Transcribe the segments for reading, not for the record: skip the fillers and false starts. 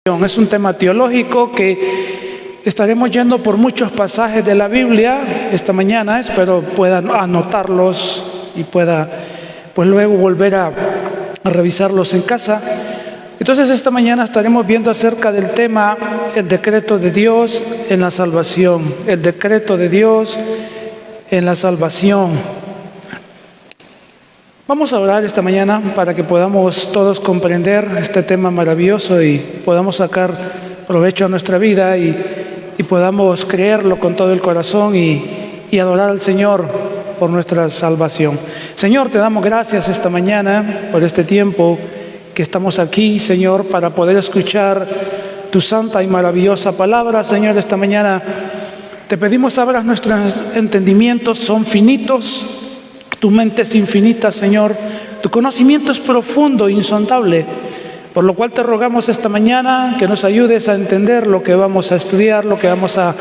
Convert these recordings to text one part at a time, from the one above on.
Es un tema teológico que estaremos yendo por muchos pasajes de la Biblia esta mañana. Espero puedan anotarlos y pueda pues luego volver a revisarlos en casa. Entonces esta mañana estaremos viendo acerca del tema el decreto de Dios en la salvación. El decreto de Dios en la salvación. Vamos a orar esta mañana para que podamos todos comprender este tema maravilloso y podamos sacar provecho a nuestra vida y podamos creerlo con todo el corazón y adorar al Señor por nuestra salvación. Señor, te damos gracias esta mañana por este tiempo que estamos aquí, Señor, para poder escuchar tu santa y maravillosa palabra. Señor, esta mañana te pedimos abras nuestros entendimientos, son finitos. Tu mente es infinita, Señor. Tu conocimiento es profundo e insondable. Por lo cual te rogamos esta mañana que nos ayudes a entender lo que vamos a estudiar, lo que vamos a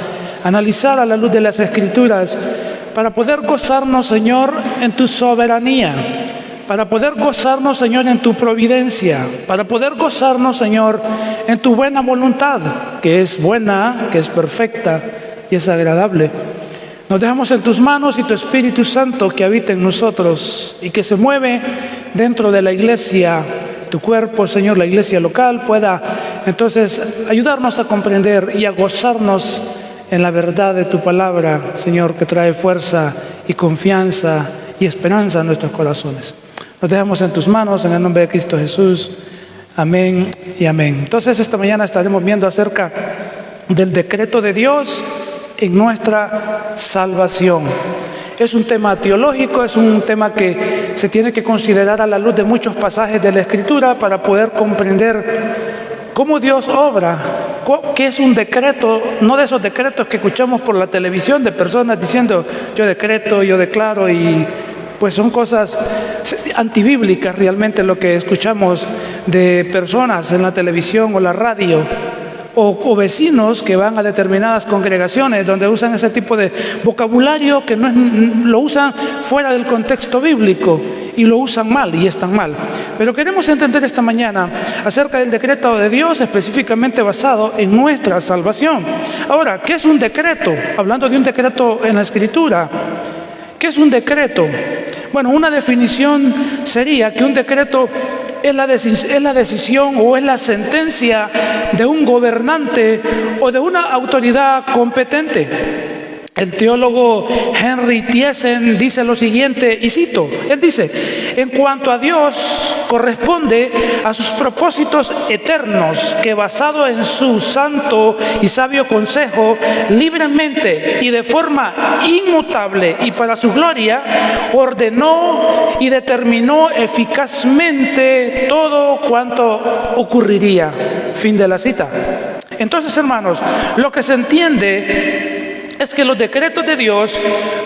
analizar a la luz de las Escrituras, para poder gozarnos, Señor, en tu soberanía, para poder gozarnos, Señor, en tu providencia, para poder gozarnos, Señor, en tu buena voluntad, que es buena, que es perfecta y es agradable. Nos dejamos en tus manos y tu Espíritu Santo que habita en nosotros y que se mueve dentro de la iglesia, tu cuerpo, Señor, la iglesia local, pueda entonces ayudarnos a comprender y a gozarnos en la verdad de tu palabra, Señor, que trae fuerza y confianza y esperanza a nuestros corazones. Nos dejamos en tus manos en el nombre de Cristo Jesús. Amén y amén. Entonces esta mañana estaremos viendo acerca del decreto de Dios en nuestra salvación. Es un tema teológico, es un tema que se tiene que considerar a la luz de muchos pasajes de la Escritura para poder comprender cómo Dios obra, qué es un decreto, no de esos decretos que escuchamos por la televisión de personas diciendo yo decreto, yo declaro, y pues son cosas antibíblicas realmente lo que escuchamos de personas en la televisión o la radio. O vecinos que van a determinadas congregaciones donde usan ese tipo de vocabulario que no es, lo usan fuera del contexto bíblico y lo usan mal y están mal. Pero queremos entender esta mañana acerca del decreto de Dios específicamente basado en nuestra salvación. Ahora, ¿qué es un decreto? Hablando de un decreto en la Escritura, ¿qué es un decreto? Bueno, una definición sería que un decreto es la decisión o es la sentencia de un gobernante o de una autoridad competente. El teólogo Henry Thiesen dice lo siguiente, y cito, él dice: en cuanto a Dios, corresponde a sus propósitos eternos, que basado en su santo y sabio consejo, libremente y de forma inmutable y para su gloria, ordenó y determinó eficazmente todo cuanto ocurriría. Fin de la cita. Entonces, hermanos, lo que se entiende es que los decretos de Dios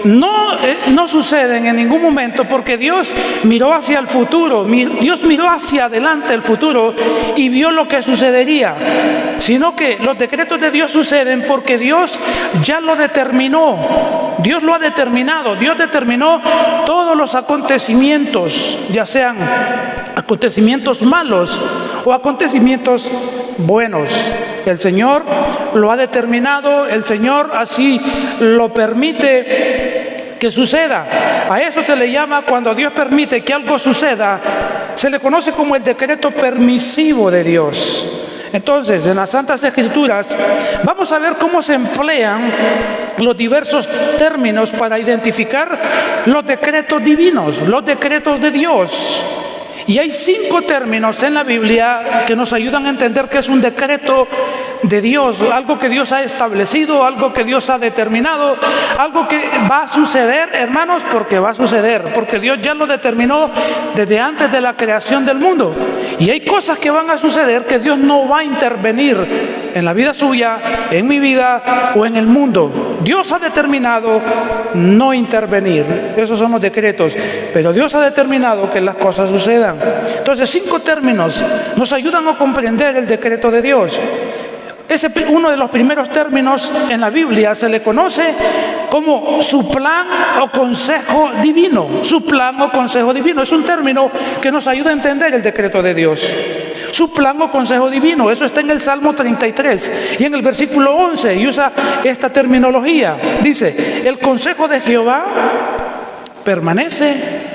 no suceden en ningún momento porque Dios miró hacia el futuro, Dios miró hacia adelante el futuro y vio lo que sucedería, sino que los decretos de Dios suceden porque Dios ya lo determinó, Dios lo ha determinado, Dios determinó todos los acontecimientos, ya sean acontecimientos malos o acontecimientos buenos. El Señor lo ha determinado, el Señor así lo permite que suceda. A eso se le llama, cuando Dios permite que algo suceda, se le conoce como el decreto permisivo de Dios. Entonces, en las Santas Escrituras vamos a ver cómo se emplean los diversos términos para identificar los decretos divinos, los decretos de Dios. Y hay 5 términos en la Biblia que nos ayudan a entender que es un decreto de Dios, algo que Dios ha establecido, algo que Dios ha determinado, algo que va a suceder, hermanos, porque va a suceder, porque Dios ya lo determinó desde antes de la creación del mundo. Y hay cosas que van a suceder que Dios no va a intervenir en la vida suya, en mi vida o en el mundo. Dios ha determinado no intervenir. Esos son los decretos. Pero Dios ha determinado que las cosas sucedan. Entonces, 5 términos nos ayudan a comprender el decreto de Dios. Uno de los primeros términos en la Biblia se le conoce como su plan o consejo divino. Su plan o consejo divino es un término que nos ayuda a entender el decreto de Dios. su plan o consejo divino. Eso está en el Salmo 33 y en el versículo 11, y usa esta terminología. Dice, el consejo de Jehová permanece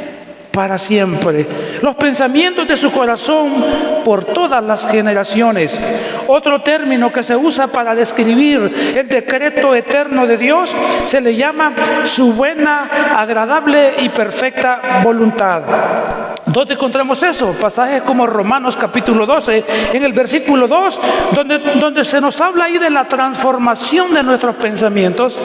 para siempre, los pensamientos de su corazón por todas las generaciones. Otro término que se usa para describir el decreto eterno de Dios se le llama su buena, agradable y perfecta voluntad. ¿Dónde encontramos eso? Pasajes como Romanos capítulo 12, en el versículo 2, donde se nos habla ahí de la transformación de nuestros pensamientos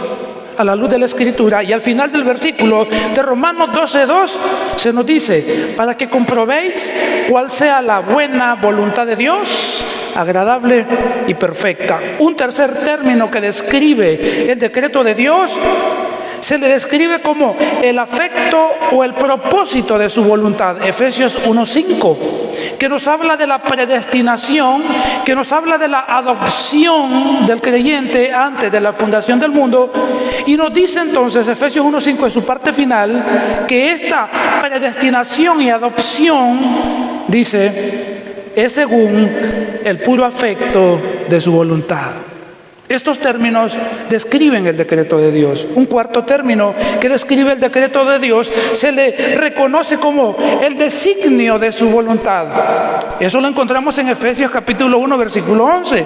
a la luz de la Escritura, y al final del versículo de Romanos 12:2 se nos dice, para que comprobéis cuál sea la buena voluntad de Dios, agradable y perfecta. Un tercer término que describe el decreto de Dios se le describe como el afecto o el propósito de su voluntad. Efesios 1:5, que nos habla de la predestinación, que nos habla de la adopción del creyente antes de la fundación del mundo, y nos dice entonces Efesios 1:5 en su parte final que esta predestinación y adopción, dice, es según el puro afecto de su voluntad. Estos términos describen el decreto de Dios. Un cuarto término que describe el decreto de Dios se le reconoce como el designio de su voluntad. Eso lo encontramos en Efesios capítulo 1, versículo 11,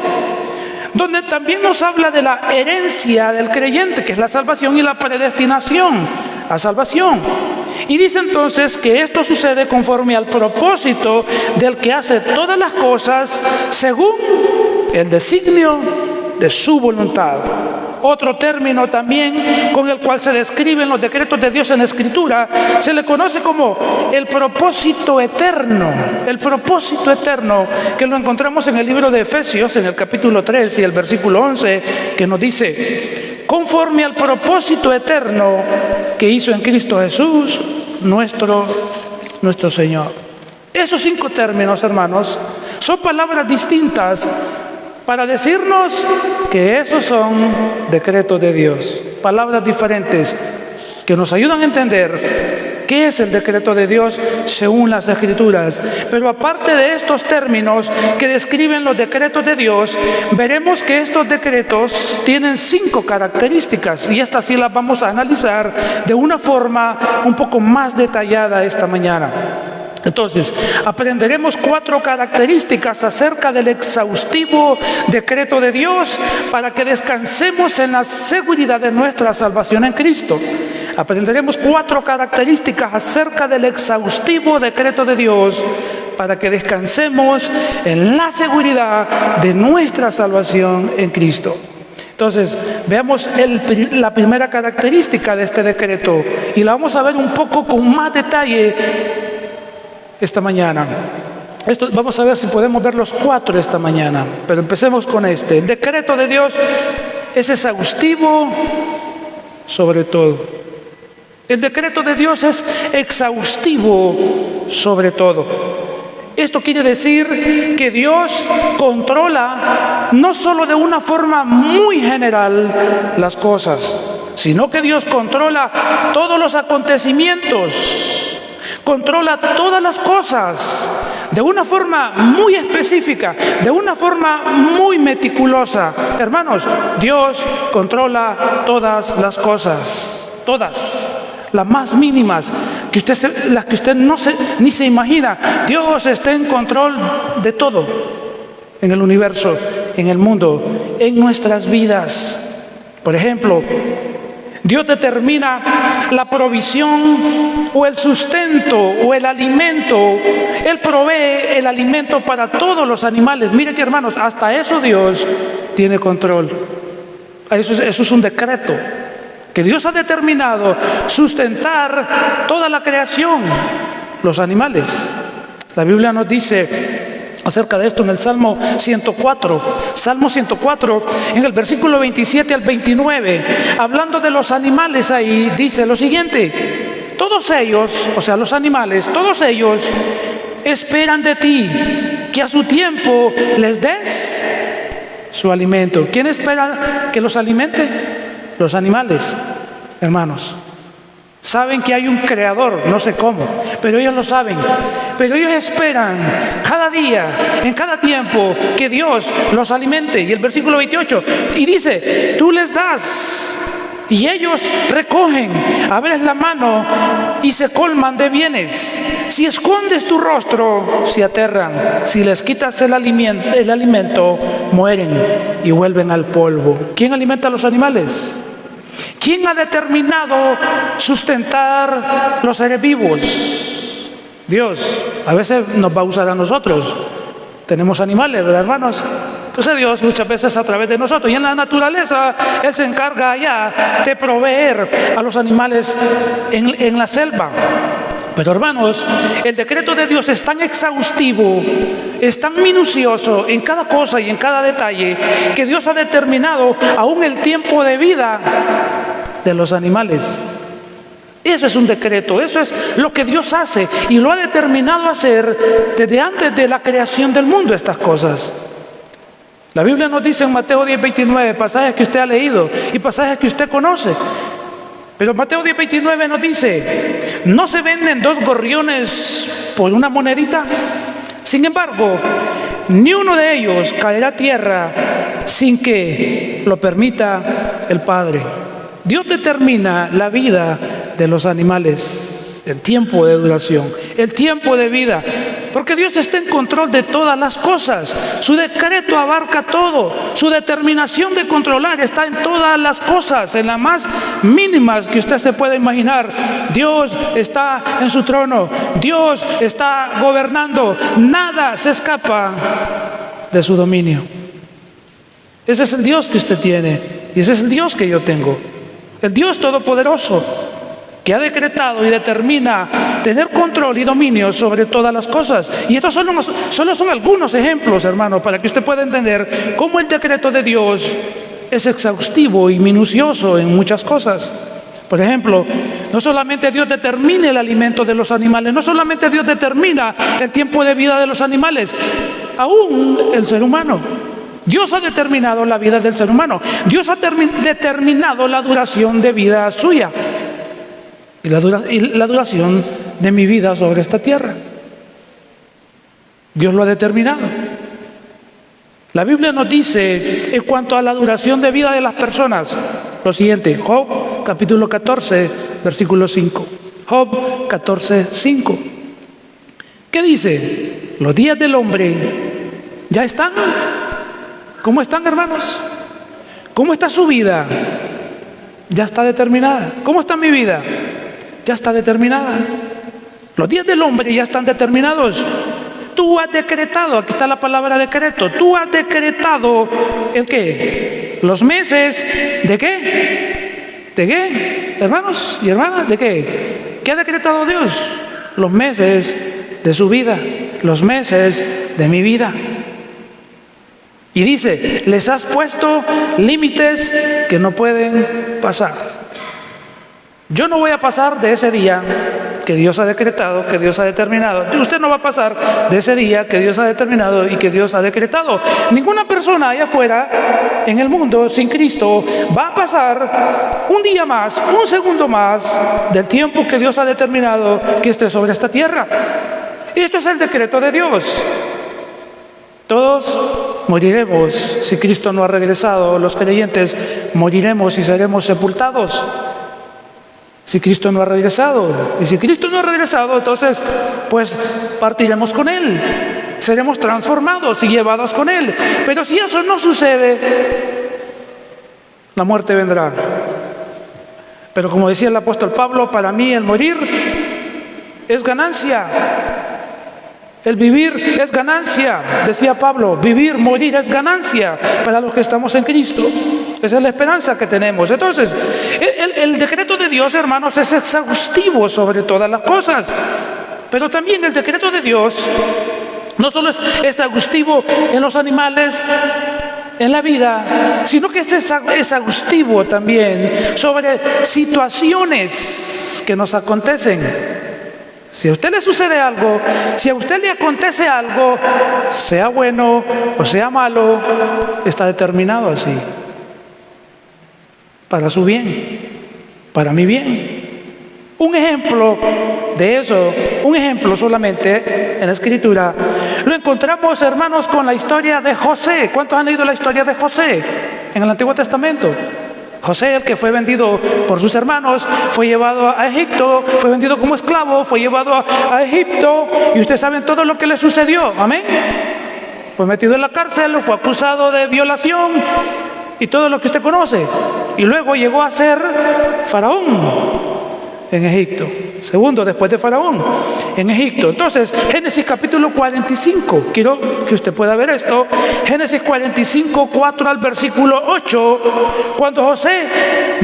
donde también nos habla de la herencia del creyente, que es la salvación, y la predestinación a salvación. Y dice entonces que esto sucede conforme al propósito del que hace todas las cosas según el designio de su voluntad. Otro término también con el cual se describen los decretos de Dios en la Escritura se le conoce como el propósito eterno. El propósito eterno, que lo encontramos en el libro de Efesios, en el capítulo 3 y el versículo 11, que nos dice, conforme al propósito eterno que hizo en Cristo Jesús, nuestro Señor. Esos 5 términos, hermanos, son palabras distintas para decirnos que esos son decretos de Dios. Palabras diferentes que nos ayudan a entender qué es el decreto de Dios según las Escrituras. Pero aparte de estos términos que describen los decretos de Dios, veremos que estos decretos tienen 5 características, y estas sí las vamos a analizar de una forma un poco más detallada esta mañana. Entonces, aprenderemos 4 características acerca del exhaustivo decreto de Dios para que descansemos en la seguridad de nuestra salvación en Cristo. Aprenderemos 4 características acerca del exhaustivo decreto de Dios para que descansemos en la seguridad de nuestra salvación en Cristo. Entonces, veamos la primera característica de este decreto, y la vamos a ver un poco con más detalle esta mañana. Vamos a ver si podemos ver los 4 esta mañana, pero empecemos con este. El decreto de Dios es exhaustivo sobre todo. El decreto de Dios es exhaustivo sobre todo. Esto quiere decir que Dios controla no solo de una forma muy general las cosas, sino que Dios controla todos los acontecimientos, controla todas las cosas de una forma muy específica, de una forma muy meticulosa. Hermanos, Dios controla todas las cosas, todas, las más mínimas, las que usted ni se imagina. Dios está en control de todo, en el universo, en el mundo, en nuestras vidas. Por ejemplo, Dios determina la provisión o el sustento o el alimento. Él provee el alimento para todos los animales. Mire que, hermanos, hasta eso Dios tiene control. Eso es un decreto que Dios ha determinado sustentar toda la creación, los animales. La Biblia nos dice acerca de esto en el Salmo 104. Salmo 104, en el versículo 27 al 29, hablando de los animales ahí, dice lo siguiente: todos ellos, o sea, los animales, todos ellos esperan de ti que a su tiempo les des su alimento. ¿Quién espera que los alimente? Los animales, hermanos. saben que hay un creador, no sé cómo, pero ellos lo saben. Pero ellos esperan cada día, en cada tiempo, que Dios los alimente. Y el versículo 28, y dice, tú les das y ellos recogen, abres la mano y se colman de bienes. Si escondes tu rostro, se aterran. Si les quitas el alimento, mueren y vuelven al polvo. ¿Quién alimenta a los animales? ¿Quién ha determinado sustentar los seres vivos? Dios. A veces nos va a usar a nosotros. Tenemos animales, ¿verdad, hermanos? Entonces Dios muchas veces a través de nosotros. Y en la naturaleza Él se encarga allá de proveer a los animales en la selva. Pero hermanos, el decreto de Dios es tan exhaustivo, es tan minucioso en cada cosa y en cada detalle, que Dios ha determinado aún el tiempo de vida de los animales. Eso es un decreto, eso es lo que Dios hace y lo ha determinado hacer desde antes de la creación del mundo, estas cosas. La Biblia nos dice en Mateo 10:29, pasajes que usted ha leído y pasajes que usted conoce. Pero Mateo 10:29 nos dice, ¿no se venden 2 gorriones por una monedita? Sin embargo, ni uno de ellos caerá a tierra sin que lo permita el Padre. Dios determina la vida de los animales, el tiempo de duración, el tiempo de vida, porque Dios está en control de todas las cosas. Su decreto abarca todo, su determinación de controlar está en todas las cosas, en las más mínimas que usted se pueda imaginar. Dios está en su trono, Dios está gobernando, nada se escapa de su dominio. Ese es el Dios que usted tiene y ese es el Dios que yo tengo, el Dios todopoderoso, que ha decretado y determina tener control y dominio sobre todas las cosas. Y estos solo son algunos ejemplos, hermanos, para que usted pueda entender cómo el decreto de Dios es exhaustivo y minucioso en muchas cosas. Por ejemplo, no solamente Dios determina el alimento de los animales, no solamente Dios determina el tiempo de vida de los animales, aún el ser humano. Dios ha determinado la vida del ser humano. Dios ha determinado la duración de vida suya y la duración de mi vida sobre esta tierra. Dios lo ha determinado. La Biblia nos dice en cuanto a la duración de vida de las personas lo siguiente: Job capítulo 14 versículo 5. Job 14, 5. ¿Qué dice? Los días del hombre ya están. ¿Cómo están, hermanos? ¿Cómo está su vida? Ya está determinada. ¿Cómo está mi vida? Ya está determinada. Los días del hombre ya están determinados. Tú has decretado, aquí está la palabra decreto, tú has decretado ¿el qué? Los meses, ¿de qué? ¿De qué? Hermanos y hermanas, ¿de qué? ¿Qué ha decretado Dios? Los meses de su vida, los meses de mi vida. Y dice, les has puesto límites que no pueden pasar. Yo no voy a pasar de ese día que Dios ha decretado, que Dios ha determinado. Usted no va a pasar de ese día que Dios ha determinado y que Dios ha decretado. Ninguna persona allá afuera, en el mundo, sin Cristo, va a pasar un día más, un segundo más del tiempo que Dios ha determinado que esté sobre esta tierra. Y esto es el decreto de Dios. Todos moriremos si Cristo no ha regresado. Los creyentes moriremos y seremos sepultados si Cristo no ha regresado. Y si Cristo no ha regresado, entonces pues partiremos con Él, seremos transformados y llevados con Él. Pero si eso no sucede, la muerte vendrá. Pero como decía el apóstol Pablo, para mí el morir es ganancia. El vivir es ganancia, decía Pablo. Vivir, morir es ganancia para los que estamos en Cristo. Esa es la esperanza que tenemos. Entonces, el decreto de Dios, hermanos, es exhaustivo sobre todas las cosas. Pero también el decreto de Dios no solo es exhaustivo en los animales, en la vida, sino que es exhaustivo también sobre situaciones que nos acontecen. Si a usted le sucede algo, si a usted le acontece algo, sea bueno o sea malo, está determinado así. Para su bien, para mi bien. Un ejemplo de eso, un ejemplo solamente en la Escritura, lo encontramos, hermanos, con la historia de José. ¿Cuántos han leído la historia de José en el Antiguo Testamento? José, el que fue vendido por sus hermanos, fue llevado a Egipto, fue vendido como esclavo, fue llevado a Egipto, y ustedes saben todo lo que le sucedió, amén. Fue metido en la cárcel, fue acusado de violación y todo lo que usted conoce, y luego llegó a ser faraón en Egipto, segundo después de Faraón en Egipto. Entonces, Génesis capítulo 45, quiero que usted pueda ver esto. Génesis 45, 4 al versículo 8, cuando José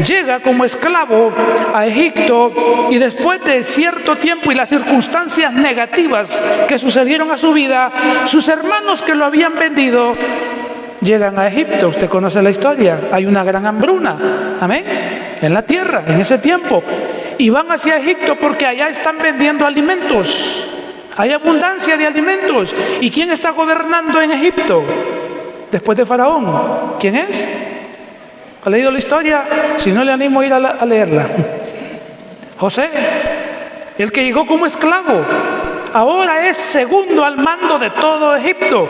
llega como esclavo a Egipto, y después de cierto tiempo y las circunstancias negativas que sucedieron a su vida, sus hermanos que lo habían vendido llegan a Egipto. Usted conoce la historia. Hay una gran hambruna, amén, en la tierra en ese tiempo, y van hacia Egipto porque allá están vendiendo alimentos. Hay abundancia de alimentos. ¿Y quién está gobernando en Egipto después de Faraón? ¿Quién es? ¿Ha leído la historia? Si no, le animo a ir a leerla. José, el que llegó como esclavo, ahora es segundo al mando de todo Egipto.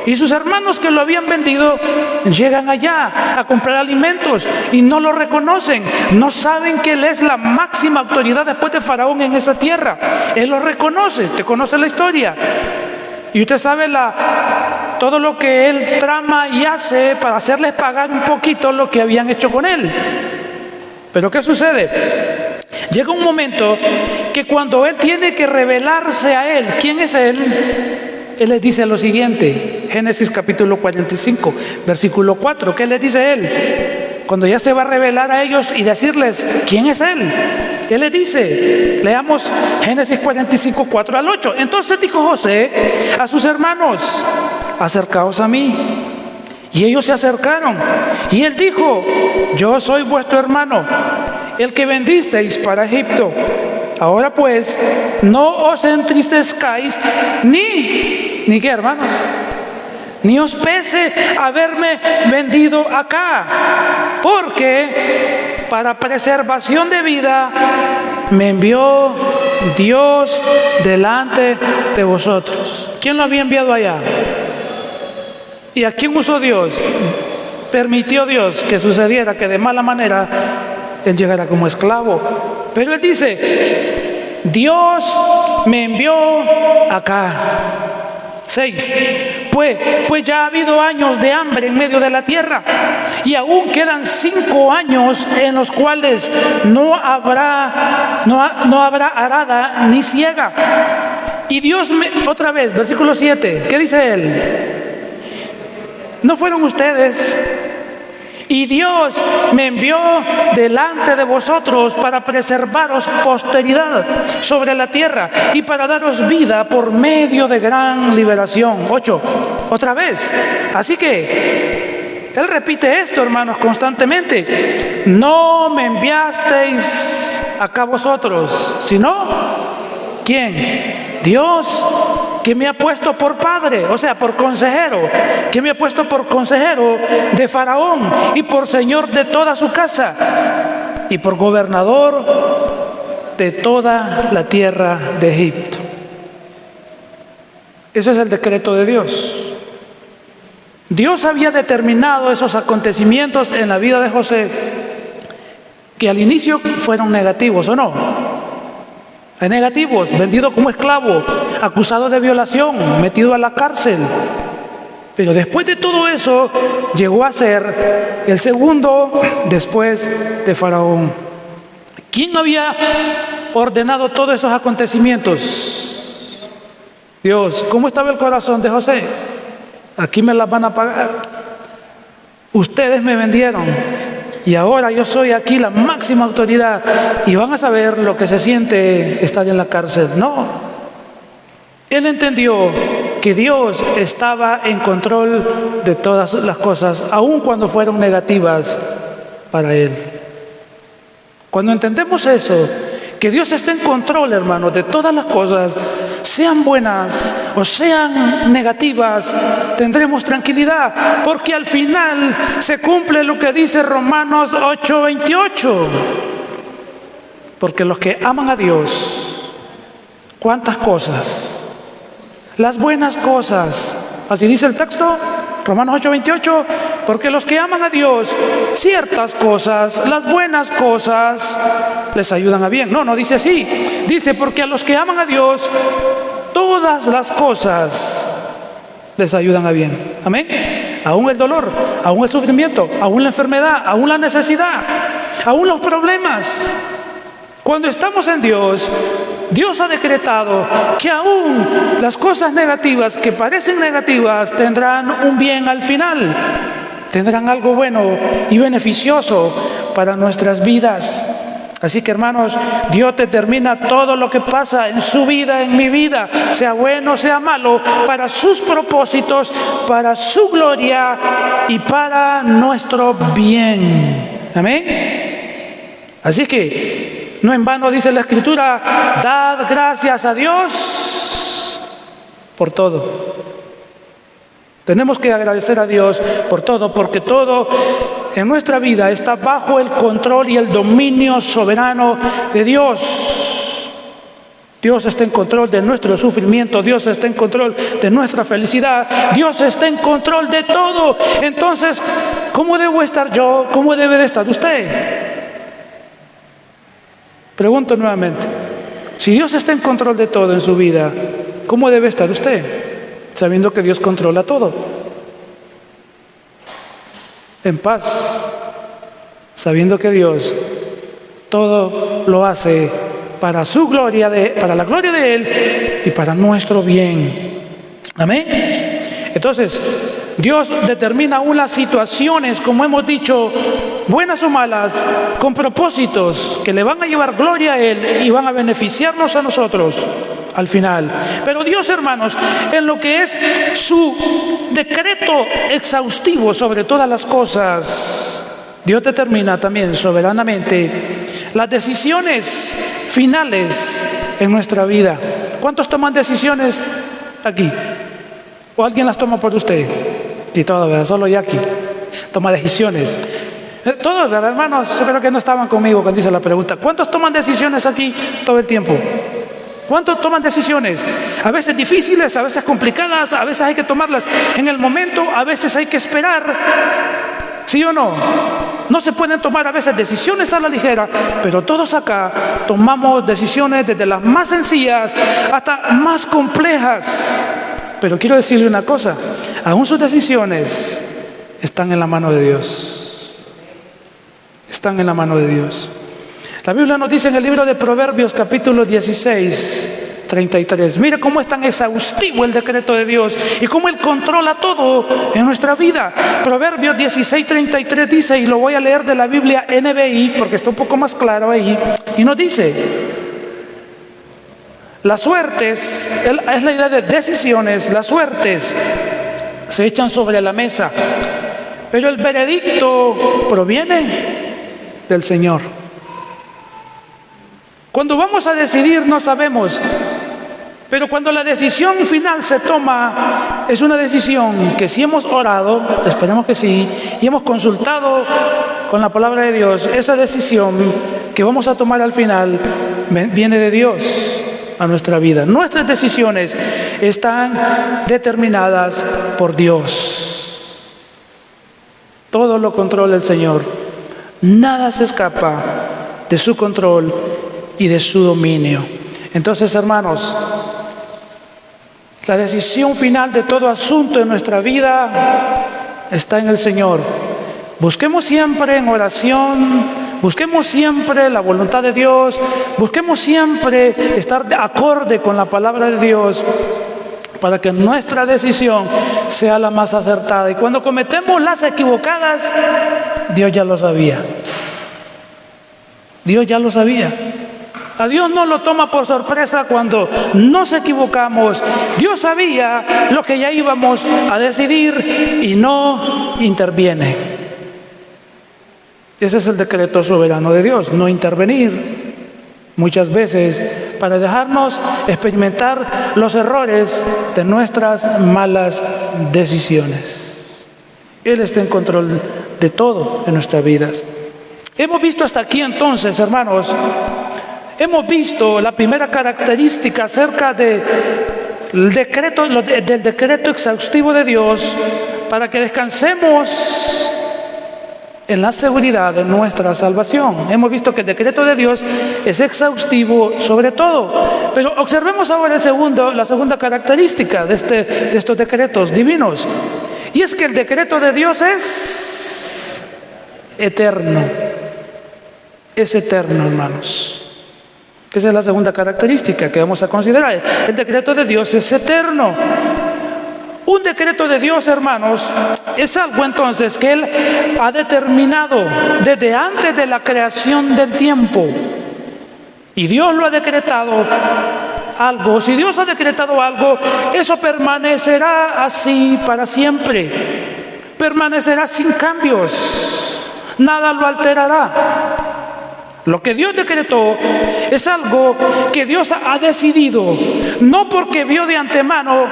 Y sus hermanos que lo habían vendido llegan allá a comprar alimentos y no lo reconocen. No saben que él es la máxima autoridad después de Faraón en esa tierra. Él lo reconoce. Usted conoce la historia. Y usted sabe todo lo que él trama y hace para hacerles pagar un poquito lo que habían hecho con él. Pero ¿qué sucede? Llega un momento que cuando él tiene que revelarse a él, ¿quién es él? Él les dice lo siguiente, Génesis capítulo 45, versículo 4. ¿Qué les dice él? Cuando ya se va a revelar a ellos y decirles quién es él, él les dice, leamos Génesis 45, 4 al 8. Entonces dijo José a sus hermanos: acercaos a mí. Y ellos se acercaron, y él dijo: yo soy vuestro hermano, el que vendisteis para Egipto. Ahora pues, no os entristezcáis, ni qué, hermanos, ni os pese haberme vendido acá, porque para preservación de vida me envió Dios delante de vosotros. ¿Quién lo había enviado allá? ¿Y a quién usó Dios? Permitió Dios que sucediera que de mala manera él llegara como esclavo. Pero él dice: Dios me envió acá. 6. Pues ya ha habido años de hambre en medio de la tierra, y aún quedan 5 años en los cuales no habrá arada ni siega. Y Dios otra vez, versículo 7, ¿qué dice él? ¿No fueron ustedes? Y Dios me envió delante de vosotros para preservaros posteridad sobre la tierra y para daros vida por medio de gran liberación. 8. Otra vez. Así que él repite esto, hermanos, constantemente. No me enviasteis acá vosotros, sino ¿quién? Dios, que me ha puesto por padre, o sea, por consejero, que me ha puesto por consejero de Faraón y por señor de toda su casa y por gobernador de toda la tierra de Egipto. Eso es el decreto de Dios. Dios había determinado esos acontecimientos en la vida de José, que al inicio fueron negativos, ¿o no? Negativos: vendido como esclavo, acusado de violación, metido a la cárcel. Pero después de todo eso, llegó a ser el segundo después de Faraón. ¿Quién había ordenado todos esos acontecimientos? Dios. ¿Cómo estaba el corazón de José? Aquí me las van a pagar. Ustedes me vendieron y ahora yo soy aquí la máxima autoridad y van a saber lo que se siente estar en la cárcel. No. Él entendió que Dios estaba en control de todas las cosas, aun cuando fueron negativas para él. Cuando entendemos eso, que Dios está en control, hermanos, de todas las cosas, sean buenas o sean negativas, tendremos tranquilidad, porque al final se cumple lo que dice Romanos 8:28. Porque los que aman a Dios, ¿cuántas cosas? Las buenas cosas. Así dice el texto, Romanos 8:28, porque los que aman a Dios, ciertas cosas, las buenas cosas, les ayudan a bien. No dice así. Dice, porque a los que aman a Dios, todas las cosas les ayudan a bien. Amén. Aún el dolor, aún el sufrimiento, aún la enfermedad, aún la necesidad, aún los problemas. Cuando estamos en Dios, Dios ha decretado que aún las cosas negativas que parecen negativas tendrán un bien al final, tendrán algo bueno y beneficioso para nuestras vidas. Así que, hermanos, Dios determina todo lo que pasa en su vida, en mi vida, sea bueno, sea malo, para sus propósitos, para su gloria y para nuestro bien. Amén. Así que no en vano dice la Escritura, dad gracias a Dios por todo. Tenemos que agradecer a Dios por todo, porque todo en nuestra vida está bajo el control y el dominio soberano de Dios. Dios está en control de nuestro sufrimiento, Dios está en control de nuestra felicidad, Dios está en control de todo. Entonces, ¿cómo debo estar yo? ¿Cómo debe de estar usted? Pregunto nuevamente, si Dios está en control de todo en su vida, ¿cómo debe estar usted? Sabiendo que Dios controla todo. En paz, sabiendo que Dios todo lo hace para su gloria, para la gloria de Él y para nuestro bien. Amén. Entonces, Dios determina unas situaciones, como hemos dicho, buenas o malas, con propósitos que le van a llevar gloria a Él y van a beneficiarnos a nosotros al final. Pero Dios, hermanos, en lo que es su decreto exhaustivo sobre todas las cosas, Dios determina también soberanamente las decisiones finales en nuestra vida. ¿Cuántos toman decisiones aquí? ¿O alguien las toma por usted? Sí, todo, ¿verdad? Solo Jackie toma decisiones. Todos, ¿verdad, hermanos? Yo creo que no estaban conmigo cuando hice la pregunta. ¿Cuántos toman decisiones aquí todo el tiempo? ¿Cuántos toman decisiones? A veces difíciles, a veces complicadas, a veces hay que tomarlas en el momento, a veces hay que esperar. ¿Sí o no? No se pueden tomar a veces decisiones a la ligera, pero todos acá tomamos decisiones desde las más sencillas hasta más complejas. Pero quiero decirle una cosa, aún sus decisiones están en la mano de Dios. Están en la mano de Dios. La Biblia nos dice en el libro de Proverbios, capítulo 16, 33. Mire cómo es tan exhaustivo el decreto de Dios y cómo Él controla todo en nuestra vida. Proverbios 16, 33 dice, y lo voy a leer de la Biblia NBI porque está un poco más claro ahí, y nos dice: las suertes, es la idea de decisiones, las suertes se echan sobre la mesa, pero el veredicto proviene del Señor. Cuando vamos a decidir no sabemos, pero cuando la decisión final se toma, es una decisión que si hemos orado, esperamos que sí, y hemos consultado con la palabra de Dios, esa decisión que vamos a tomar al final viene de Dios a nuestra vida. Nuestras decisiones están determinadas por Dios. Todo lo controla el Señor. Nada se escapa de su control y de su dominio. Entonces, hermanos, la decisión final de todo asunto en nuestra vida está en el Señor. Busquemos siempre en oración, busquemos siempre la voluntad de Dios, busquemos siempre estar de acorde con la palabra de Dios para que nuestra decisión sea la más acertada. Y cuando cometemos las equivocadas, Dios ya lo sabía. Dios ya lo sabía. A Dios no lo toma por sorpresa cuando nos equivocamos. Dios sabía lo que ya íbamos a decidir y no interviene. Ese es el decreto soberano de Dios, no intervenir muchas veces para dejarnos experimentar los errores de nuestras malas decisiones. Él está en control de todo en nuestras vidas. Hemos visto hasta aquí entonces, hermanos, hemos visto la primera característica acerca del decreto exhaustivo de Dios para que descansemos en la seguridad de nuestra salvación. Hemos visto que el decreto de Dios es exhaustivo sobre todo. Pero observemos ahora la segunda característica de estos decretos divinos. Y es que el decreto de Dios es eterno. Es eterno, hermanos. Esa es la segunda característica que vamos a considerar. El decreto de Dios es eterno. Un decreto de Dios, hermanos, es algo entonces que Él ha determinado desde antes de la creación del tiempo. Y Dios lo ha decretado algo. Si Dios ha decretado algo, eso permanecerá así para siempre. Permanecerá sin cambios. Nada lo alterará. Lo que Dios decretó es algo que Dios ha decidido, no porque vio de antemano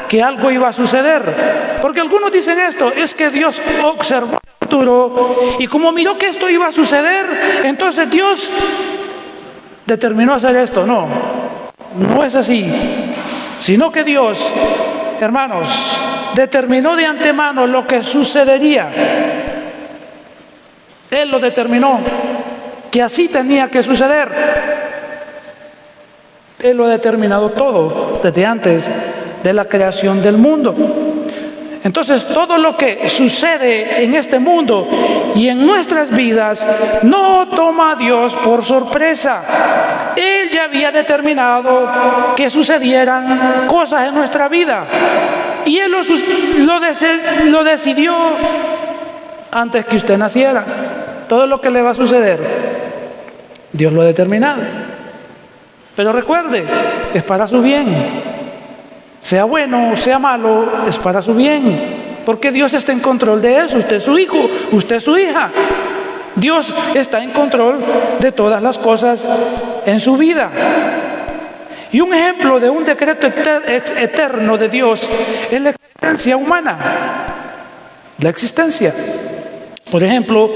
que algo iba a suceder. Porque algunos dicen esto, es que Dios observó el futuro y como miró que esto iba a suceder, entonces Dios determinó hacer esto. No, no es así, sino que Dios, hermanos, determinó de antemano lo que sucedería. Él lo determinó, que así tenía que suceder. Él lo ha determinado todo desde antes de la creación del mundo. Entonces, todo lo que sucede en este mundo y en nuestras vidas no toma a Dios por sorpresa. Él ya había determinado que sucedieran cosas en nuestra vida y Él lo decidió antes que usted naciera. Todo lo que le va a suceder, Dios lo ha determinado. Pero recuerde, es para su bien. Sea bueno o sea malo, es para su bien. Porque Dios está en control de eso. Usted es su hijo, usted es su hija. Dios está en control de todas las cosas en su vida. Y un ejemplo de un decreto eterno de Dios es la existencia humana. La existencia. Por ejemplo,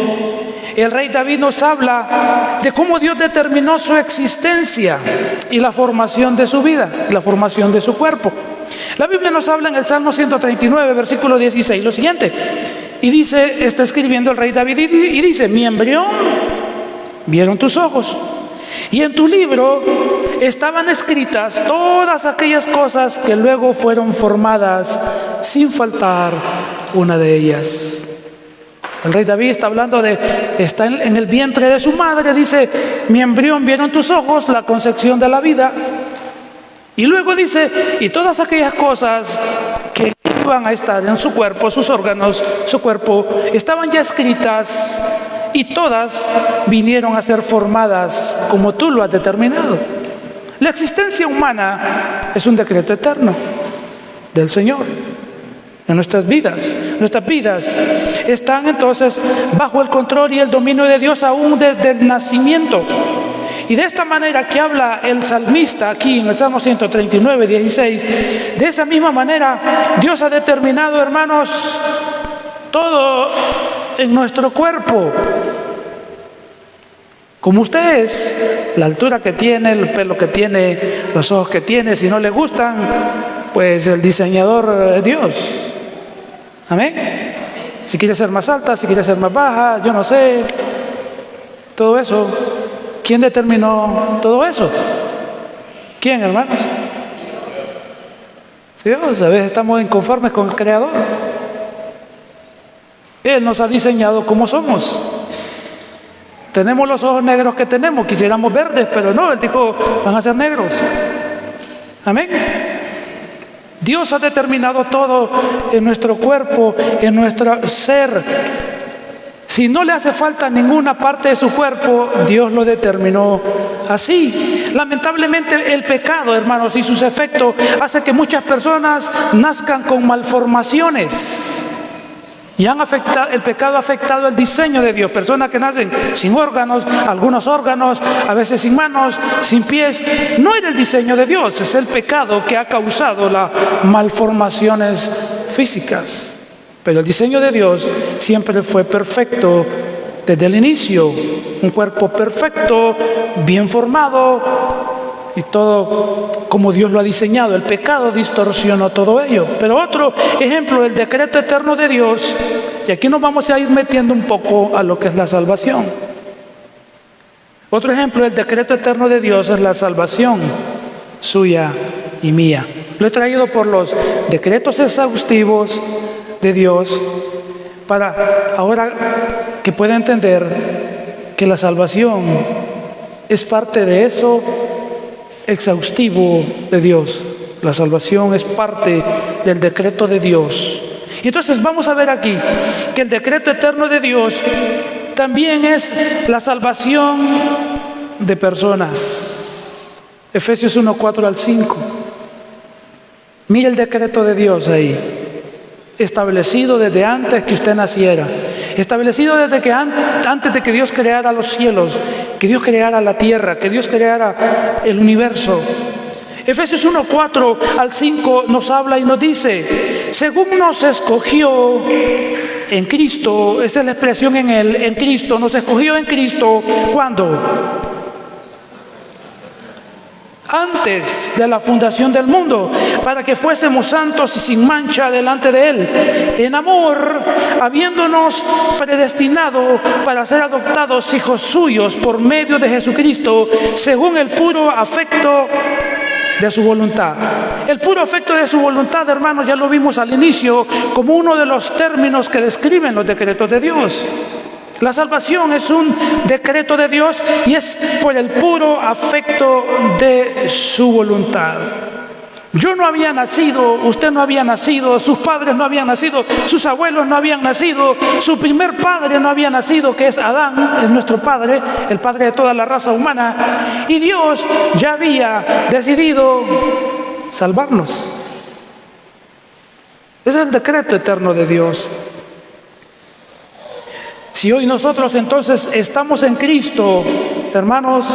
el rey David nos habla de cómo Dios determinó su existencia y la formación de su vida, la formación de su cuerpo. La Biblia nos habla en el Salmo 139, versículo 16, lo siguiente. Y dice, está escribiendo el rey David y dice, mi embrión vieron tus ojos. Y en tu libro estaban escritas todas aquellas cosas que luego fueron formadas sin faltar una de ellas. El rey David está hablando está en el vientre de su madre, dice, mi embrión vieron tus ojos, la concepción de la vida. Y luego dice, y todas aquellas cosas que iban a estar en su cuerpo, sus órganos, su cuerpo, estaban ya escritas y todas vinieron a ser formadas como tú lo has determinado. La existencia humana es un decreto eterno del Señor. En nuestras vidas están entonces bajo el control y el dominio de Dios aún desde el nacimiento. Y de esta manera que habla el salmista aquí en el Salmo 139, 16, de esa misma manera Dios ha determinado, hermanos, todo en nuestro cuerpo. Como usted es, la altura que tiene, el pelo que tiene, los ojos que tiene, si no le gustan, pues el diseñador es Dios. Amén. Si quiere ser más alta, si quiere ser más baja, yo no sé. Todo eso, ¿quién determinó todo eso? ¿Quién, hermanos? Dios. A veces estamos inconformes con el Creador. Él nos ha diseñado como somos. Tenemos los ojos negros que tenemos, quisiéramos verdes, pero no, Él dijo, van a ser negros. Amén. Dios ha determinado todo en nuestro cuerpo, en nuestro ser. Si no le hace falta ninguna parte de su cuerpo, Dios lo determinó así. Lamentablemente el pecado, hermanos, y sus efectos hace que muchas personas nazcan con malformaciones. Y el pecado ha afectado el diseño de Dios. Personas que nacen sin órganos, algunos órganos, a veces sin manos, sin pies. No era el diseño de Dios, es el pecado que ha causado las malformaciones físicas. Pero el diseño de Dios siempre fue perfecto desde el inicio, un cuerpo perfecto, bien formado y todo como Dios lo ha diseñado. El pecado distorsionó todo ello. Pero otro ejemplo, el decreto eterno de Dios, y aquí nos vamos a ir metiendo un poco a lo que es la salvación. Otro ejemplo, el decreto eterno de Dios es la salvación suya y mía. Lo he traído por los decretos exhaustivos de Dios para ahora que pueda entender que la salvación es parte de eso exhaustivo de Dios. La salvación es parte del decreto de Dios. Y entonces vamos a ver aquí que el decreto eterno de Dios también es la salvación de personas. Efesios 1, 4 al 5. Mire el decreto de Dios ahí, establecido desde antes que usted naciera, establecido desde que antes de que Dios creara los cielos, que Dios creara la tierra, que Dios creara el universo. Efesios 1, 4 al 5 nos habla y nos dice: según nos escogió en Cristo, esa es la expresión en Él, en Cristo, nos escogió en Cristo, ¿cuándo? Antes de la fundación del mundo, para que fuésemos santos y sin mancha delante de Él, en amor, habiéndonos predestinado para ser adoptados hijos suyos por medio de Jesucristo, según el puro afecto de su voluntad. El puro afecto de su voluntad, hermanos, ya lo vimos al inicio, como uno de los términos que describen los decretos de Dios. La salvación es un decreto de Dios y es por el puro afecto de su voluntad. Yo no había nacido, usted no había nacido, sus padres no habían nacido, sus abuelos no habían nacido, su primer padre no había nacido, que es Adán, es nuestro padre, el padre de toda la raza humana, y Dios ya había decidido salvarnos. Ese es el decreto eterno de Dios. Si hoy nosotros entonces estamos en Cristo, hermanos,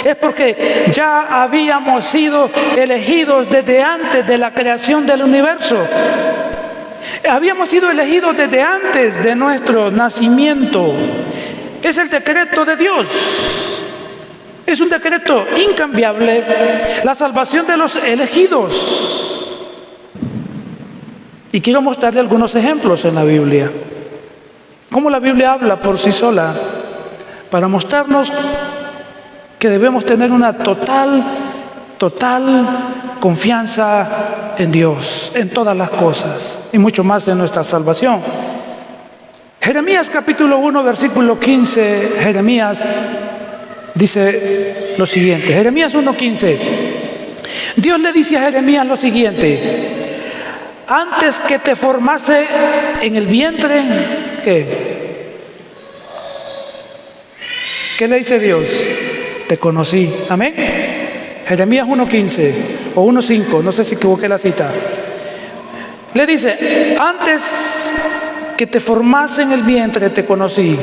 es porque ya habíamos sido elegidos desde antes de la creación del universo. Habíamos sido elegidos desde antes de nuestro nacimiento. Es el decreto de Dios. Es un decreto incambiable, la salvación de los elegidos. Y quiero mostrarle algunos ejemplos en la Biblia. Cómo la Biblia habla por sí sola para mostrarnos que debemos tener una total confianza en Dios, en todas las cosas y mucho más en nuestra salvación. Jeremías capítulo 1, versículo 15, Jeremías dice lo siguiente, Jeremías 1:15. Dios le dice a Jeremías lo siguiente: antes que te formase en el vientre, ¿qué le dice Dios? Te conocí. Amén. Jeremías 1:15 o 1:5, no sé si equivoqué la cita. Le dice: antes que te formase en el vientre te conocí,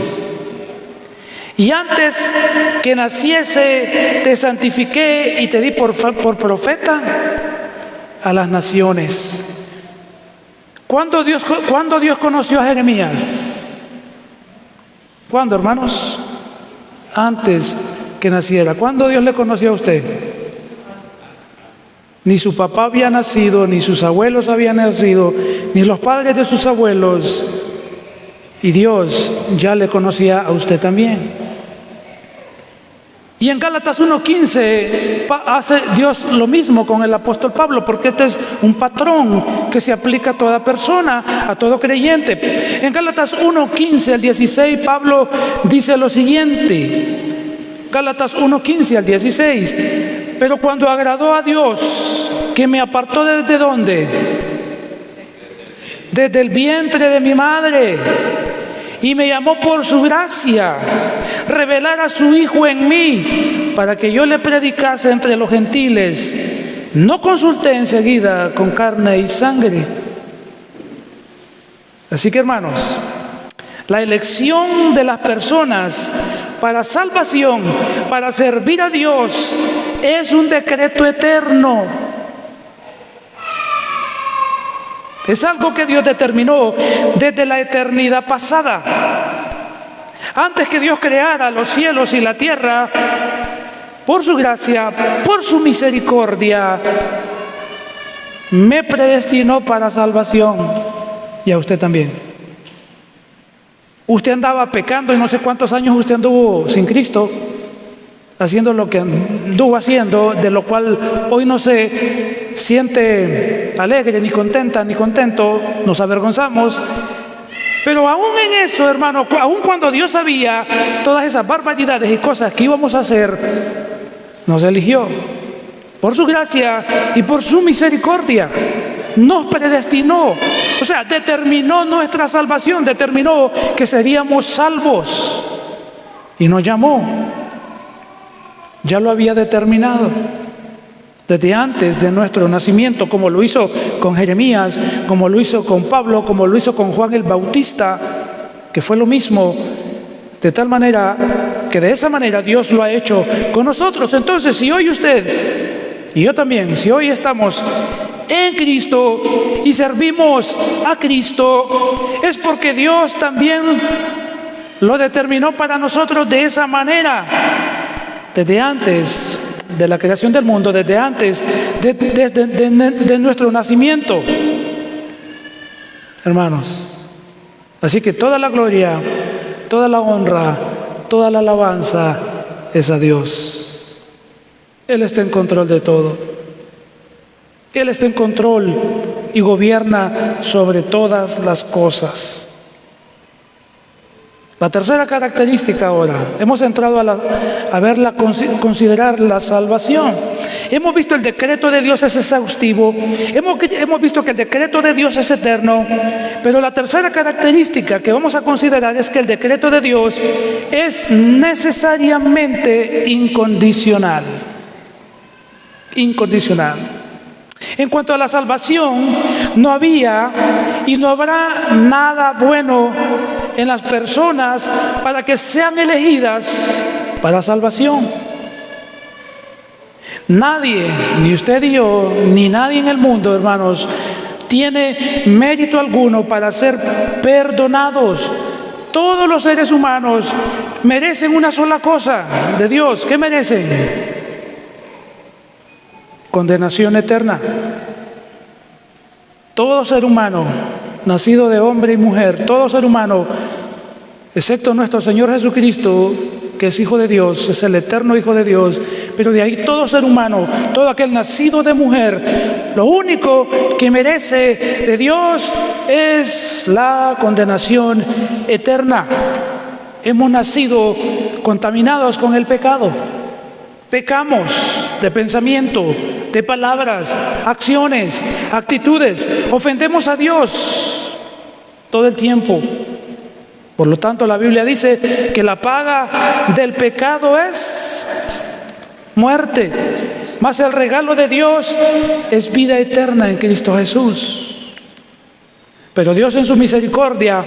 y antes que naciese te santifiqué y te di por profeta a las naciones. ¿Cuándo Dios conoció a Jeremías? ¿Cuándo, hermanos? Antes que naciera. ¿Cuándo Dios le conoció a usted? Ni su papá había nacido, ni sus abuelos habían nacido, ni los padres de sus abuelos. Y Dios ya le conocía a usted también. Y en Gálatas 1:15 hace Dios lo mismo con el apóstol Pablo, porque este es un patrón que se aplica a toda persona, a todo creyente. En Gálatas 1:15 al 16, Pablo dice lo siguiente. Gálatas 1:15 al 16. Pero cuando agradó a Dios, que me apartó ¿desde dónde? Desde el vientre de mi madre, y me llamó por su gracia, revelar a su Hijo en mí, para que yo le predicase entre los gentiles. No consulté enseguida con carne y sangre. Así que, hermanos, la elección de las personas para salvación, para servir a Dios, es un decreto eterno. Es algo que Dios determinó desde la eternidad pasada. Antes que Dios creara los cielos y la tierra, por su gracia, por su misericordia, me predestinó para salvación, y a usted también. Usted andaba pecando y no sé cuántos años usted anduvo sin Cristo, haciendo lo que anduvo haciendo, de lo cual hoy no se siente alegre, ni contenta, ni contento, nos avergonzamos. Pero aún en eso, hermano, aún cuando Dios sabía todas esas barbaridades y cosas que íbamos a hacer, nos eligió por su gracia y por su misericordia. Nos predestinó, o sea, determinó nuestra salvación, determinó que seríamos salvos y nos llamó. Ya lo había determinado desde antes de nuestro nacimiento, como lo hizo con Jeremías, como lo hizo con Pablo, como lo hizo con Juan el Bautista, que fue lo mismo, de tal manera que de esa manera Dios lo ha hecho con nosotros. Entonces, si hoy usted y yo también, si hoy estamos en Cristo y servimos a Cristo, es porque Dios también lo determinó para nosotros de esa manera, desde antes de la creación del mundo, desde antes de nuestro nacimiento, hermanos. Así que toda la gloria, toda la honra, toda la alabanza es a Dios. Él está en control de todo. Él está en control y gobierna sobre todas las cosas. La tercera característica ahora, hemos entrado a considerar la salvación. Hemos visto el decreto de Dios es exhaustivo, hemos visto que el decreto de Dios es eterno, pero la tercera característica que vamos a considerar es que el decreto de Dios es necesariamente incondicional. Incondicional. En cuanto a la salvación, no había y no habrá nada bueno en las personas para que sean elegidas para salvación. Nadie, ni usted y yo, ni nadie en el mundo, hermanos, tiene mérito alguno para ser perdonados. Todos los seres humanos merecen una sola cosa de Dios. ¿Qué merecen? Condenación eterna. Todo ser humano, nacido de hombre y mujer, todo ser humano, excepto nuestro Señor Jesucristo, que es Hijo de Dios, es el eterno Hijo de Dios, pero de ahí todo ser humano, todo aquel nacido de mujer, lo único que merece de Dios es la condenación eterna. Hemos nacido contaminados con el pecado. Pecamos de pensamiento, de palabras, acciones, actitudes. Ofendemos a Dios todo el tiempo. Por lo tanto, la Biblia dice que la paga del pecado es muerte, mas el regalo de Dios es vida eterna en Cristo Jesús. Pero Dios en su misericordia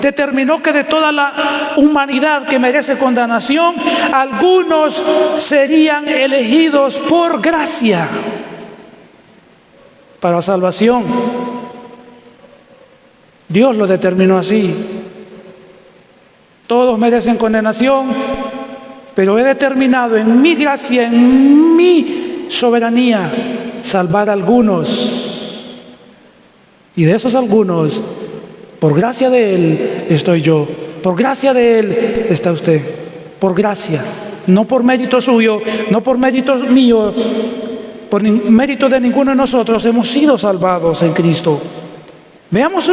determinó que de toda la humanidad que merece condenación, algunos serían elegidos por gracia para salvación. Dios lo determinó así. Todos merecen condenación, pero he determinado en mi gracia, en mi soberanía, salvar a algunos. Y de esos algunos, por gracia de Él estoy yo, por gracia de Él está usted, por gracia, no por mérito suyo, no por mérito mío, por mérito de ninguno de nosotros, hemos sido salvados en Cristo. Veamos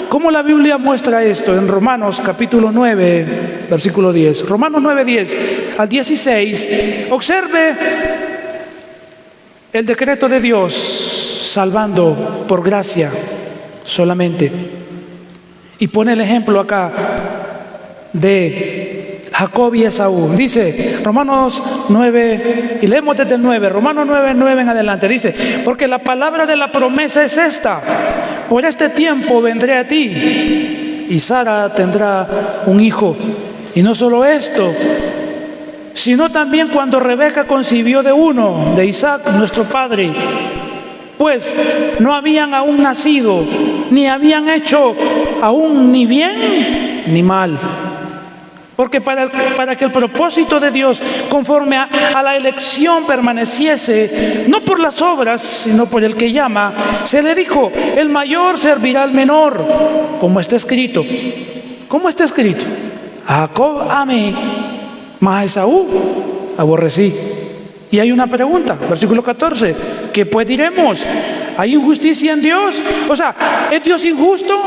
cómo la Biblia muestra esto en Romanos capítulo 9, versículo 10. Romanos 9, 10 al 16, observe el decreto de Dios salvando por gracia solamente. Y pone el ejemplo acá de Jacob y Esaú. Dice Romanos 9, y leemos desde el 9, Romanos 9, 9 en adelante. Dice, porque la palabra de la promesa es esta: por este tiempo vendré a ti, y Sara tendrá un hijo. Y no solo esto, sino también cuando Rebeca concibió de uno, de Isaac, nuestro padre, pues no habían aún nacido, ni habían hecho aún ni bien ni mal. Porque para que el propósito de Dios conforme a la elección permaneciese, no por las obras, sino por el que llama, se le dijo: el mayor servirá al menor, como está escrito. ¿Cómo está escrito? A Jacob amé, mas a Esaú aborrecí. Y hay una pregunta, versículo 14: ¿qué pues diremos? ¿Hay injusticia en Dios? O sea, ¿es Dios injusto?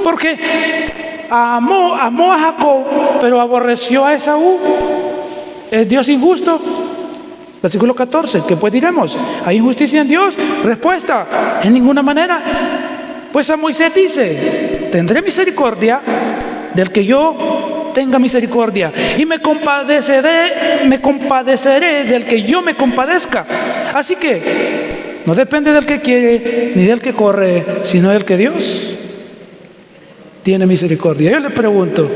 Porque amó a Jacob, pero aborreció a Esaú. ¿Es Dios injusto? Versículo 14, ¿qué pues diremos? ¿Hay injusticia en Dios? Respuesta: en ninguna manera. Pues a Moisés dice: tendré misericordia del que yo tenga misericordia, y me compadeceré del que yo me compadezca. Así que no depende del que quiere ni del que corre, sino del que Dios tiene misericordia. Yo le pregunto,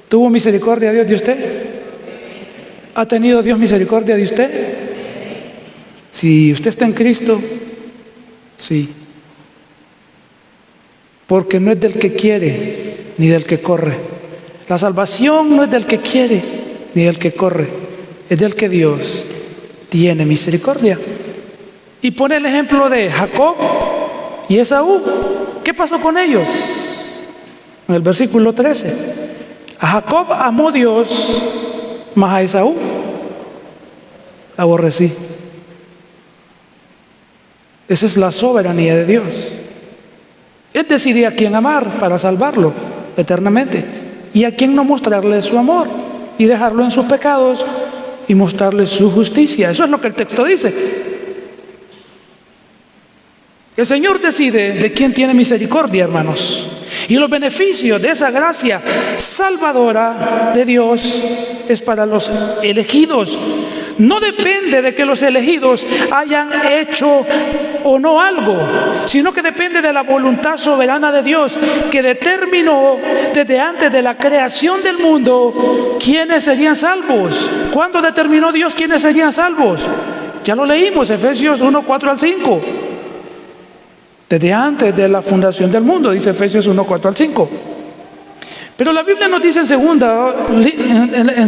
¿tuvo misericordia Dios de usted? ¿Ha tenido Dios misericordia de usted? Si usted está en Cristo, sí. Porque no es del que quiere ni del que corre. La salvación no es del que quiere ni del que corre, es del que Dios tiene misericordia. Y pone el ejemplo de Jacob y Esaú. ¿Qué pasó con ellos? En el versículo 13: a Jacob amó Dios, mas a Esaú aborrecí. Esa es la soberanía de Dios. Él decide a quién amar para salvarlo eternamente y a quién no mostrarle su amor y dejarlo en sus pecados y mostrarle su justicia. Eso es lo que el texto dice. El Señor decide de quién tiene misericordia, hermanos. Y los beneficios de esa gracia salvadora de Dios es para los elegidos. No depende de que los elegidos hayan hecho o no algo, sino que depende de la voluntad soberana de Dios, que determinó desde antes de la creación del mundo quiénes serían salvos. ¿Cuándo determinó Dios quiénes serían salvos? Ya lo leímos, Efesios 1, 4 al 5. Desde antes de la fundación del mundo, dice Efesios 1, 4 al 5. Pero la Biblia nos dice en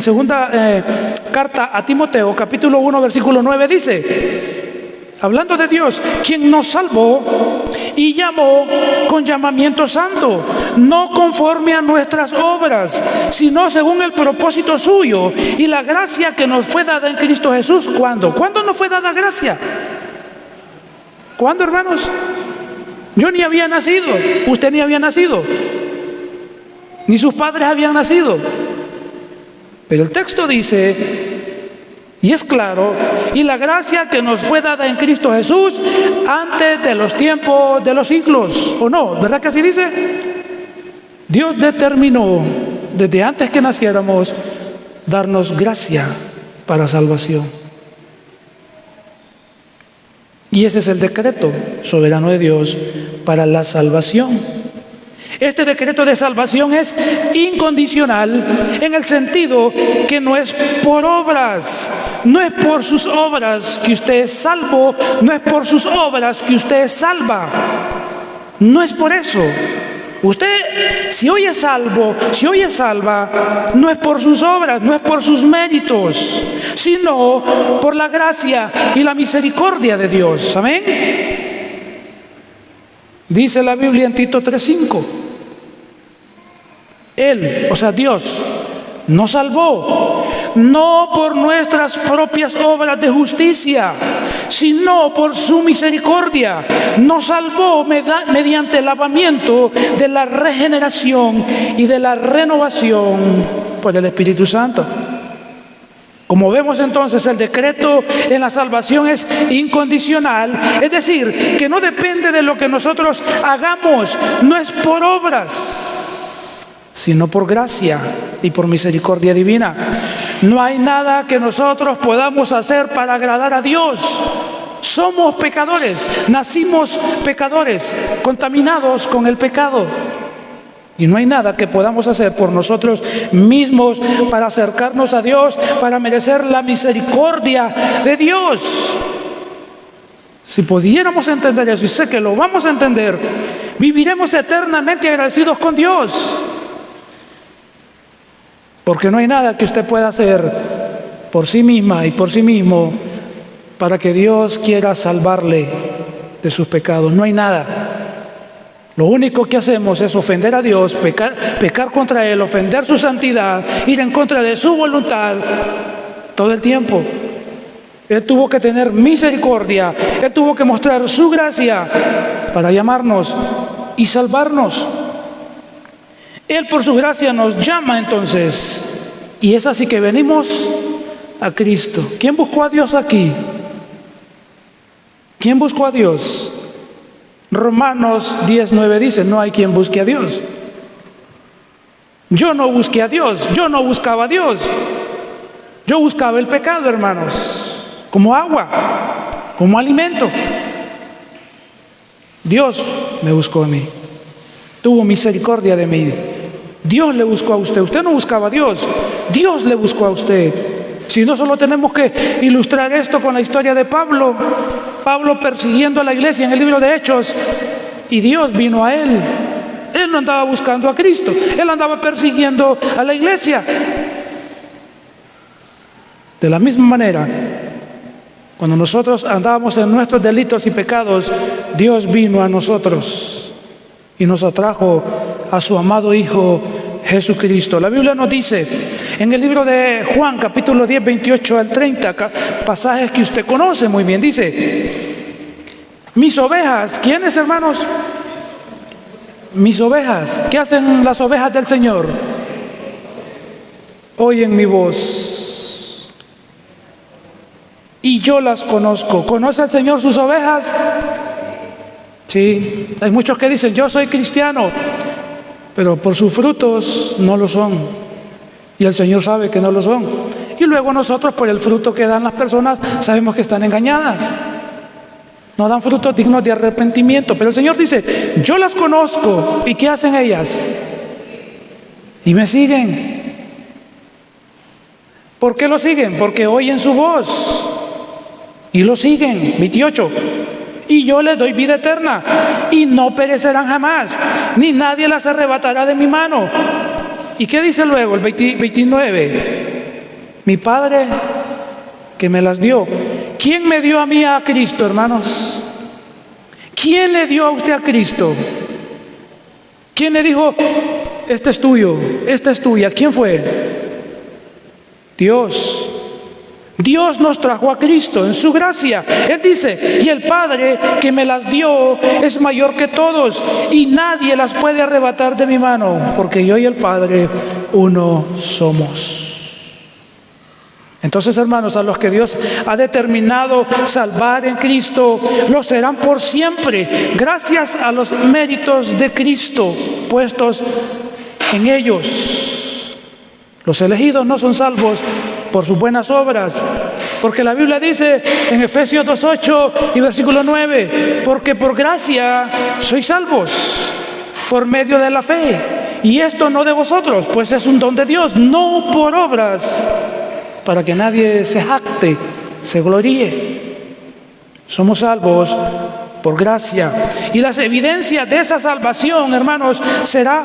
segunda carta a Timoteo, capítulo 1, versículo 9, dice, hablando de Dios, quien nos salvó y llamó con llamamiento santo, no conforme a nuestras obras, sino según el propósito suyo y la gracia que nos fue dada en Cristo Jesús. ¿Cuándo? ¿Cuándo nos fue dada gracia? ¿Cuándo, hermanos? Yo ni había nacido, usted ni había nacido, ni sus padres habían nacido. Pero el texto dice, y es claro, y la gracia que nos fue dada en Cristo Jesús antes de los tiempos de los siglos, ¿o no? ¿Verdad que así dice? Dios determinó desde antes que naciéramos darnos gracia para salvación. Y ese es el decreto soberano de Dios para la salvación. Este decreto de salvación es incondicional en el sentido que no es por obras, no es por sus obras que usted es salvo, no es por sus obras que usted es salva, no es por eso. Usted, si hoy es salvo, si hoy es salva, no es por sus obras, no es por sus méritos, sino por la gracia y la misericordia de Dios. Amén. Dice la Biblia en Tito 3:5. Él, o sea Dios, nos salvó, no por nuestras propias obras de justicia, sino por su misericordia. Nos salvó mediante el lavamiento de la regeneración y de la renovación por el Espíritu Santo. Como vemos entonces, el decreto en la salvación es incondicional, es decir, que no depende de lo que nosotros hagamos, no es por obras, sino por gracia y por misericordia divina. No hay nada que nosotros podamos hacer para agradar a Dios. Somos pecadores, nacimos pecadores, contaminados con el pecado. Y no hay nada que podamos hacer por nosotros mismos para acercarnos a Dios, para merecer la misericordia de Dios. Si pudiéramos entender eso, y sé que lo vamos a entender, viviremos eternamente agradecidos con Dios. Porque no hay nada que usted pueda hacer por sí misma y por sí mismo para que Dios quiera salvarle de sus pecados. No hay nada. Lo único que hacemos es ofender a Dios, pecar contra Él, ofender su santidad, ir en contra de su voluntad todo el tiempo. Él tuvo que tener misericordia, Él tuvo que mostrar su gracia para llamarnos y salvarnos. Él por su gracia nos llama entonces, y es así que venimos a Cristo. ¿Quién buscó a Dios aquí? ¿Quién buscó a Dios? Romanos 10:9 dice, no hay quien busque a Dios. Yo no busqué a Dios, yo no buscaba a Dios. Yo buscaba el pecado, hermanos, como agua, como alimento. Dios me buscó a mí, tuvo misericordia de mí. Dios le buscó a usted. Usted no buscaba a Dios, Dios le buscó a usted. Si no, solo tenemos que ilustrar esto con la historia de Pablo. Pablo persiguiendo a la iglesia en el libro de Hechos, y Dios vino a él. Él no andaba buscando a Cristo, él andaba persiguiendo a la iglesia. De la misma manera, cuando nosotros andábamos en nuestros delitos y pecados, Dios vino a nosotros y nos atrajo a su amado Hijo Jesucristo. La Biblia nos dice en el libro de Juan, capítulo 10, 28 al 30, pasajes que usted conoce muy bien, dice: mis ovejas, ¿quiénes, hermanos? Mis ovejas. ¿Qué hacen las ovejas del Señor? Oyen mi voz y yo las conozco. ¿Conoce el Señor sus ovejas? Sí, hay muchos que dicen, yo soy cristiano, pero por sus frutos no lo son. Y el Señor sabe que no lo son. Y luego nosotros, por el fruto que dan las personas, sabemos que están engañadas. No dan frutos dignos de arrepentimiento. Pero el Señor dice, yo las conozco. ¿Y qué hacen ellas? Y me siguen. ¿Por qué lo siguen? Porque oyen su voz y lo siguen. 28. Y yo les doy vida eterna y no perecerán jamás, ni nadie las arrebatará de mi mano. ¿Y qué dice luego el 29? Mi Padre que me las dio. ¿Quién me dio a mí a Cristo, hermanos? ¿Quién le dio a usted a Cristo? ¿Quién le dijo, este es tuyo, esta es tuya? ¿Quién fue? Dios. Dios nos trajo a Cristo en su gracia. Él dice, y el Padre que me las dio es mayor que todos, y nadie las puede arrebatar de mi mano, porque yo y el Padre uno somos. Entonces, hermanos, a los que Dios ha determinado salvar en Cristo, lo serán por siempre, gracias a los méritos de Cristo puestos en ellos. Los elegidos no son salvos por sus buenas obras, porque la Biblia dice en Efesios 2:8 y versículo 9, porque por gracia sois salvos por medio de la fe, y esto no de vosotros, pues es un don de Dios, no por obras, para que nadie se jacte, se gloríe. Somos salvos por gracia, y las evidencias de esa salvación, hermanos, será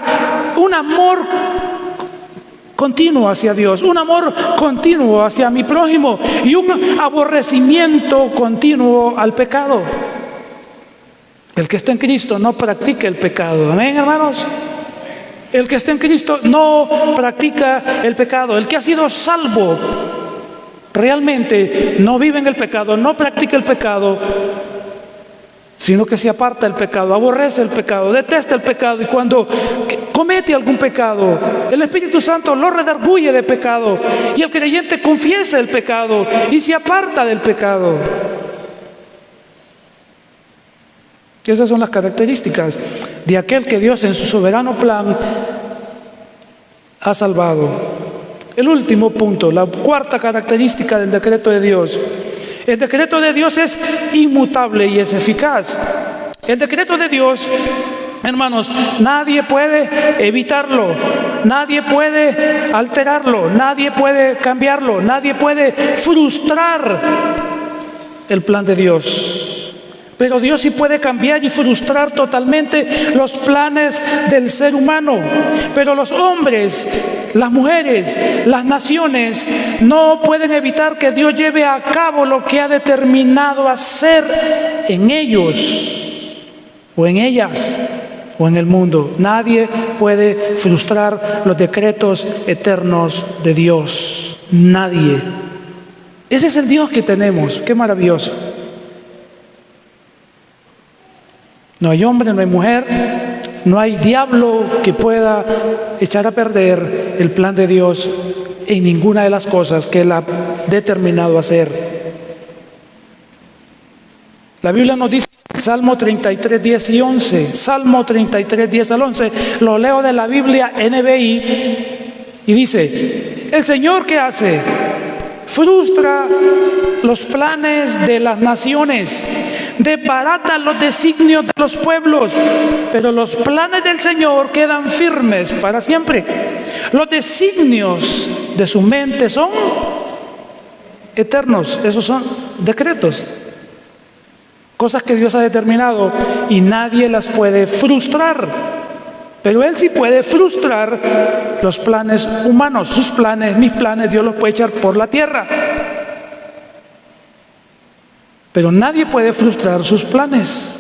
un amor continuo hacia Dios, un amor continuo hacia mi prójimo y un aborrecimiento continuo al pecado. El que está en Cristo no practica el pecado. Amén, hermanos. El que está en Cristo no practica el pecado. El que ha sido salvo realmente no vive en el pecado, no practica el pecado, sino que se aparta del pecado, aborrece el pecado, detesta el pecado, y cuando comete algún pecado, el Espíritu Santo lo redarguye de pecado, y el creyente confiesa el pecado y se aparta del pecado. Esas son las características de aquel que Dios en su soberano plan ha salvado. El último punto, la cuarta característica del decreto de Dios. El decreto de Dios es inmutable y es eficaz. El decreto de Dios, hermanos, nadie puede evitarlo, nadie puede alterarlo, nadie puede cambiarlo, nadie puede frustrar el plan de Dios. Pero Dios sí puede cambiar y frustrar totalmente los planes del ser humano. Pero los hombres, las mujeres, las naciones no pueden evitar que Dios lleve a cabo lo que ha determinado hacer en ellos o en ellas o en el mundo. Nadie puede frustrar los decretos eternos de Dios. Nadie. Ese es el Dios que tenemos. Qué maravilloso. No hay hombre, no hay mujer, no hay diablo que pueda echar a perder el plan de Dios en ninguna de las cosas que Él ha determinado hacer. La Biblia nos dice, Salmo 33, 10 y 11, Salmo 33, 10 al 11, lo leo de la Biblia NBI, y dice, el Señor, ¿qué hace? Frustra los planes de las naciones, desbarata los designios de los pueblos, pero los planes del Señor quedan firmes para siempre. Los designios de su mente son eternos, esos son decretos, cosas que Dios ha determinado y nadie las puede frustrar. Pero Él sí puede frustrar los planes humanos, sus planes, mis planes, Dios los puede echar por la tierra. Pero nadie puede frustrar sus planes.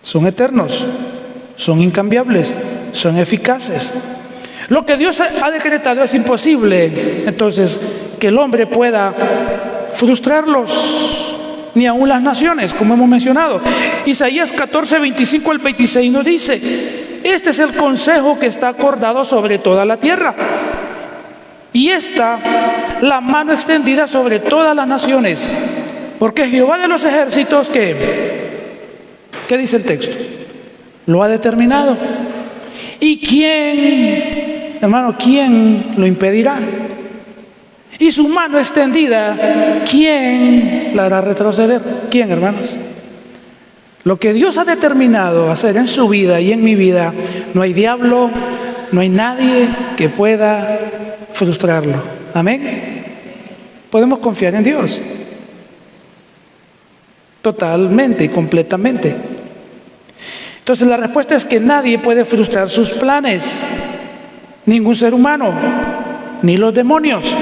Son eternos, son incambiables, son eficaces. Lo que Dios ha decretado es imposible, entonces, que el hombre pueda frustrarlos, ni aun las naciones, como hemos mencionado. Isaías 14, 25 al 26 nos dice, este es el consejo que está acordado sobre toda la tierra, y esta la mano extendida sobre todas las naciones, porque Jehová de los ejércitos, ¿qué dice el texto? Lo ha determinado. ¿Y quién, hermano, quién lo impedirá? Y su mano extendida, ¿quién la hará retroceder? ¿Quién, hermanos? Lo que Dios ha determinado hacer en su vida y en mi vida, no hay diablo, no hay nadie que pueda frustrarlo. Amén. Podemos confiar en Dios. Totalmente y completamente. Entonces la respuesta es que nadie puede frustrar sus planes. Ningún ser humano, ni los demonios.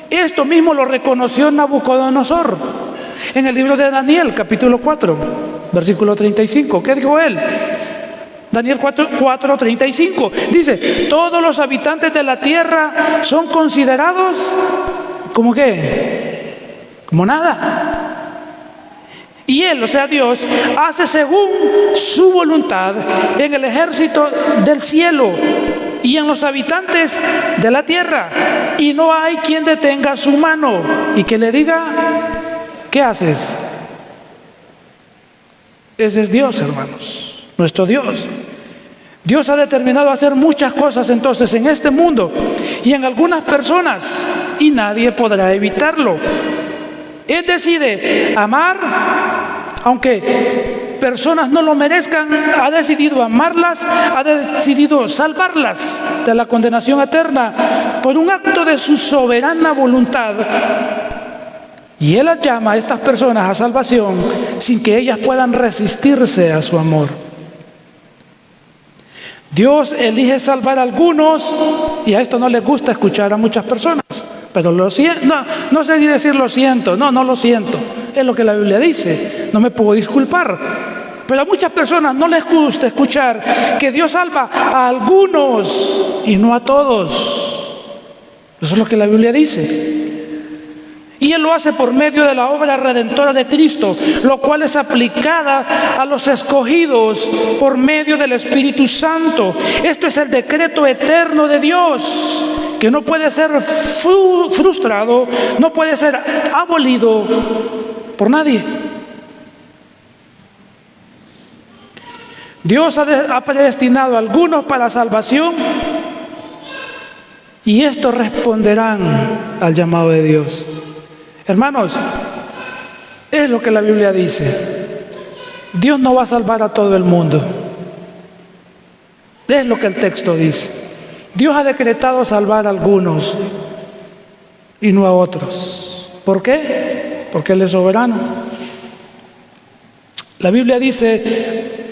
Esto mismo lo reconoció Nabucodonosor en el libro de Daniel, capítulo 4, versículo 35. ¿Qué dijo él? Daniel 4, 35. Dice, todos los habitantes de la tierra son considerados ¿como qué? Como nada. Y Él, o sea Dios, hace según su voluntad en el ejército del cielo y en los habitantes de la tierra. Y no hay quien detenga su mano y que le diga, ¿qué haces? Ese es Dios, hermanos, nuestro Dios. Dios ha determinado hacer muchas cosas entonces en este mundo y en algunas personas, y nadie podrá evitarlo. Él decide amar, aunque personas no lo merezcan, ha decidido amarlas, ha decidido salvarlas de la condenación eterna por un acto de su soberana voluntad. Y Él las llama a estas personas a salvación sin que ellas puedan resistirse a su amor. Dios elige salvar a algunos, y a esto no les gusta escuchar a muchas personas. Pero no sé si decir lo siento, no lo siento, es lo que la Biblia dice, no me puedo disculpar. Pero a muchas personas no les gusta escuchar que Dios salva a algunos y no a todos. Eso es lo que la Biblia dice. Y Él lo hace por medio de la obra redentora de Cristo, lo cual es aplicada a los escogidos por medio del Espíritu Santo. Esto es el decreto eterno de Dios, que no puede ser frustrado, no puede ser abolido por nadie. Dios ha predestinado a algunos para salvación, y estos responderán al llamado de Dios. Hermanos, es lo que la Biblia dice. Dios no va a salvar a todo el mundo. Es lo que el texto dice. Dios ha decretado salvar a algunos y no a otros. ¿Por qué? Porque Él es soberano. La Biblia dice,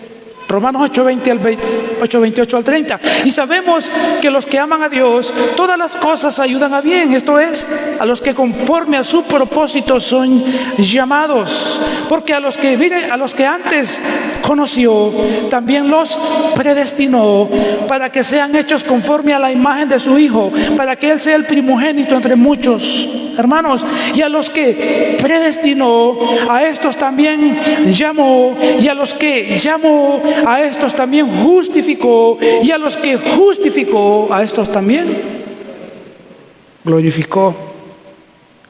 Romanos 8:28 al 30, y sabemos que los que aman a Dios, todas las cosas ayudan a bien, esto es, a los que conforme a su propósito son llamados, porque a los que antes conoció, también los predestinó para que sean hechos conforme a la imagen de su Hijo, para que Él sea el primogénito entre muchos hermanos. Y a los que predestinó, a estos también llamó, y a los que llamó, a estos también justificó, y a los que justificó, a estos también glorificó.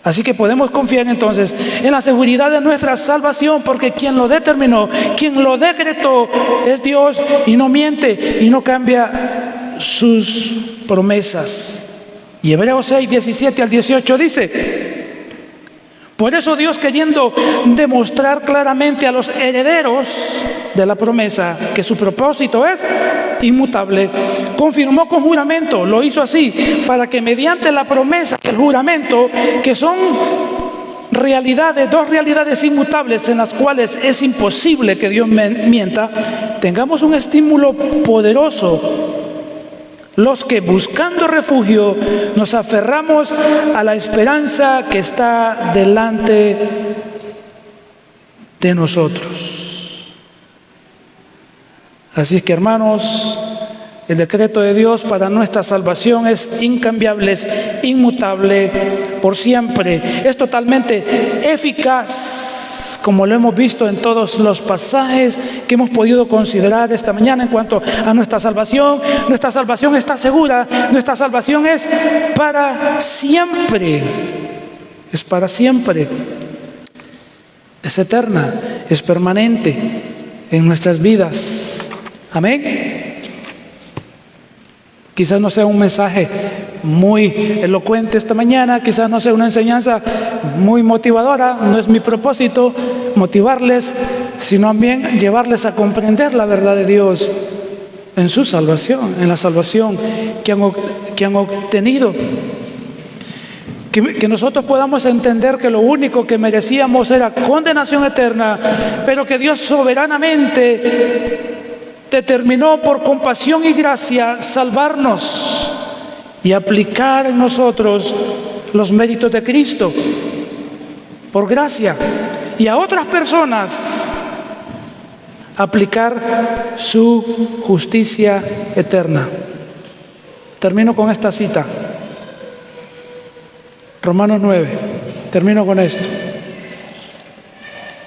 Así que podemos confiar entonces en la seguridad de nuestra salvación, porque quien lo determinó, quien lo decretó es Dios, y no miente y no cambia sus promesas. Y Hebreos 6:17 al 18 dice: por eso Dios, queriendo demostrar claramente a los herederos de la promesa que su propósito es inmutable, confirmó con juramento, lo hizo así, para que mediante la promesa del juramento, que son realidades, dos realidades inmutables en las cuales es imposible que Dios mienta, tengamos un estímulo poderoso, los que buscando refugio nos aferramos a la esperanza que está delante de nosotros. Así es que, hermanos, el decreto de Dios para nuestra salvación es incambiable, es inmutable por siempre, es totalmente eficaz, como lo hemos visto en todos los pasajes que hemos podido considerar esta mañana en cuanto a nuestra salvación. Nuestra salvación está segura, nuestra salvación es para siempre, es para siempre, es eterna, es permanente en nuestras vidas. Amén. Quizás no sea un mensaje muy elocuente esta mañana, quizás no sea una enseñanza muy motivadora, no es mi propósito motivarles, sino también llevarles a comprender la verdad de Dios en su salvación, en la salvación que han obtenido. Que nosotros podamos entender que lo único que merecíamos era condenación eterna, pero que Dios soberanamente determinó por compasión y gracia salvarnos y aplicar en nosotros los méritos de Cristo por gracia, y a otras personas aplicar su justicia eterna. Termino con esta cita, Romanos 9, termino con esto.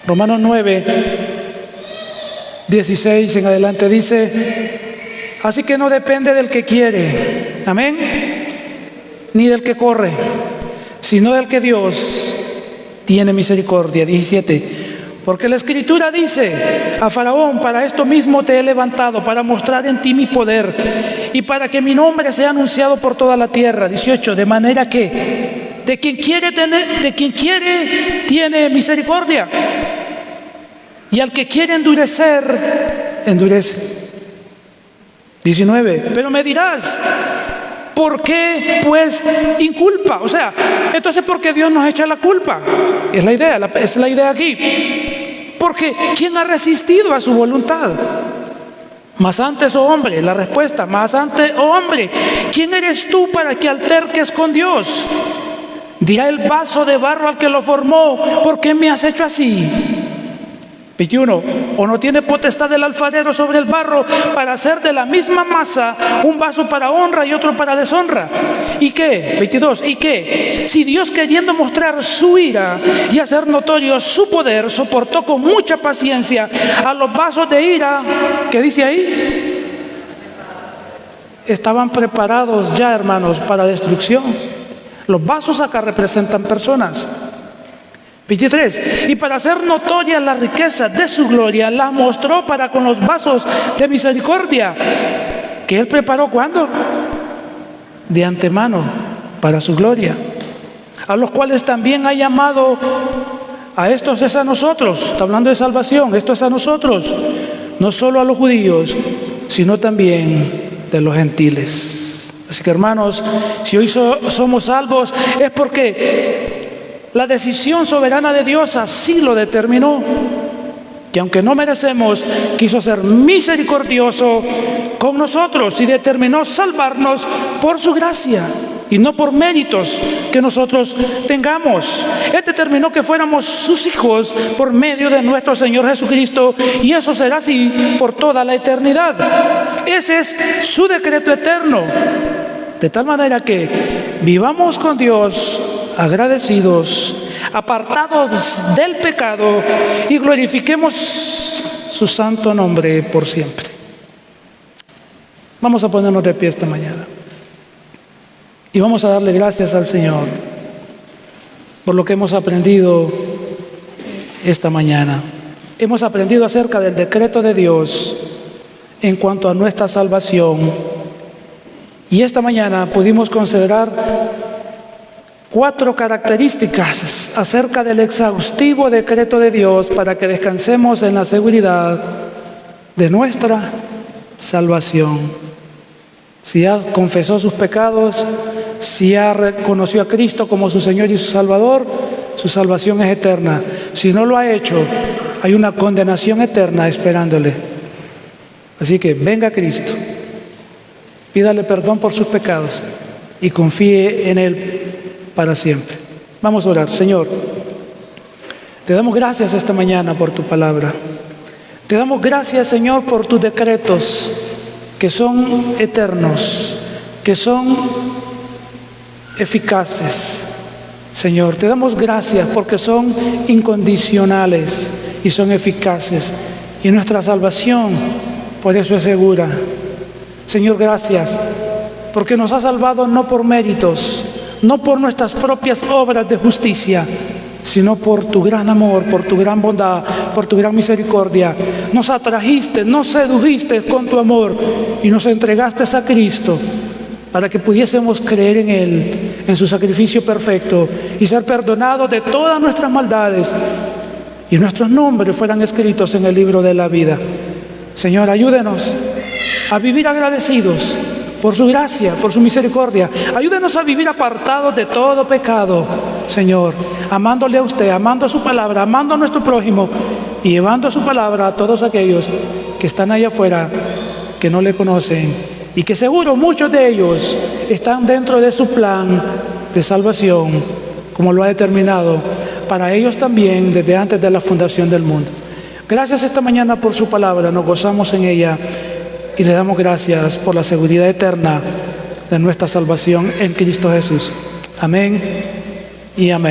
Romanos 9:16 en adelante dice: así que no depende del que quiere, amén, ni del que corre, sino del que Dios tiene misericordia. 17: porque la Escritura dice a Faraón: para esto mismo te he levantado, para mostrar en ti mi poder, y para que mi nombre sea anunciado por toda la tierra. 18: de manera que de quien quiere tiene misericordia, y al que quiere endurecer, endurece. 19: pero me dirás, ¿por qué pues inculpa? O sea, entonces, ¿por qué Dios nos echa la culpa? Es la idea aquí. Porque ¿quién ha resistido a su voluntad? Más antes, oh hombre, la respuesta, más antes, oh hombre, ¿quién eres tú para que alterques con Dios? Dirá el vaso de barro al que lo formó: ¿por qué me has hecho así? 21: ¿o no tiene potestad el alfarero sobre el barro para hacer de la misma masa un vaso para honra y otro para deshonra? ¿Y qué? 22: ¿y qué? Si Dios, queriendo mostrar su ira y hacer notorio su poder, soportó con mucha paciencia a los vasos de ira, ¿qué dice ahí? Estaban preparados ya, hermanos, para destrucción. Los vasos acá representan personas. 23: y para hacer notoria la riqueza de su gloria, la mostró para con los vasos de misericordia, que Él preparó, ¿cuándo? De antemano, para su gloria, a los cuales también ha llamado. A estos es a nosotros, está hablando de salvación, esto es a nosotros, no solo a los judíos, sino también de los gentiles. Así que, hermanos, si hoy somos salvos, es porque la decisión soberana de Dios así lo determinó, que que aunque no merecemos, quiso ser misericordioso con nosotros y determinó salvarnos por su gracia y no por méritos que nosotros tengamos. Él determinó que fuéramos sus hijos por medio de nuestro Señor Jesucristo, y eso será así por toda la eternidad. Ese es su decreto eterno, de tal manera que vivamos con Dios agradecidos, apartados del pecado, y glorifiquemos su santo nombre por siempre. Vamos a ponernos de pie esta mañana y vamos a darle gracias al Señor por lo que hemos aprendido esta mañana. Hemos aprendido acerca del decreto de Dios en cuanto a nuestra salvación, y esta mañana pudimos considerar 4 características acerca del exhaustivo decreto de Dios para que descansemos en la seguridad de nuestra salvación. Si ya confesó sus pecados, si ya reconoció a Cristo como su Señor y su Salvador, su salvación es eterna. Si no lo ha hecho, hay una condenación eterna esperándole. Así que venga a Cristo, pídale perdón por sus pecados y confíe en Él para siempre. Vamos a orar. Señor, te damos gracias esta mañana por tu palabra. Te damos gracias, Señor, por tus decretos que son eternos, que son eficaces. Señor, te damos gracias porque son incondicionales y son eficaces, y nuestra salvación por eso es segura. Señor, gracias porque nos has salvado no por méritos, no por nuestras propias obras de justicia, sino por tu gran amor, por tu gran bondad, por tu gran misericordia. Nos atrajiste, nos sedujiste con tu amor y nos entregaste a Cristo para que pudiésemos creer en Él, en su sacrificio perfecto, y ser perdonados de todas nuestras maldades, y nuestros nombres fueran escritos en el libro de la vida. Señor, ayúdenos a vivir agradecidos por su gracia, por su misericordia. Ayúdenos a vivir apartados de todo pecado, Señor, amándole a usted, amando a su palabra, amando a nuestro prójimo y llevando su palabra a todos aquellos que están allá afuera, que no le conocen y que seguro muchos de ellos están dentro de su plan de salvación, como lo ha determinado para ellos también desde antes de la fundación del mundo. Gracias esta mañana por su palabra, nos gozamos en ella y le damos gracias por la seguridad eterna de nuestra salvación en Cristo Jesús. Amén y amén.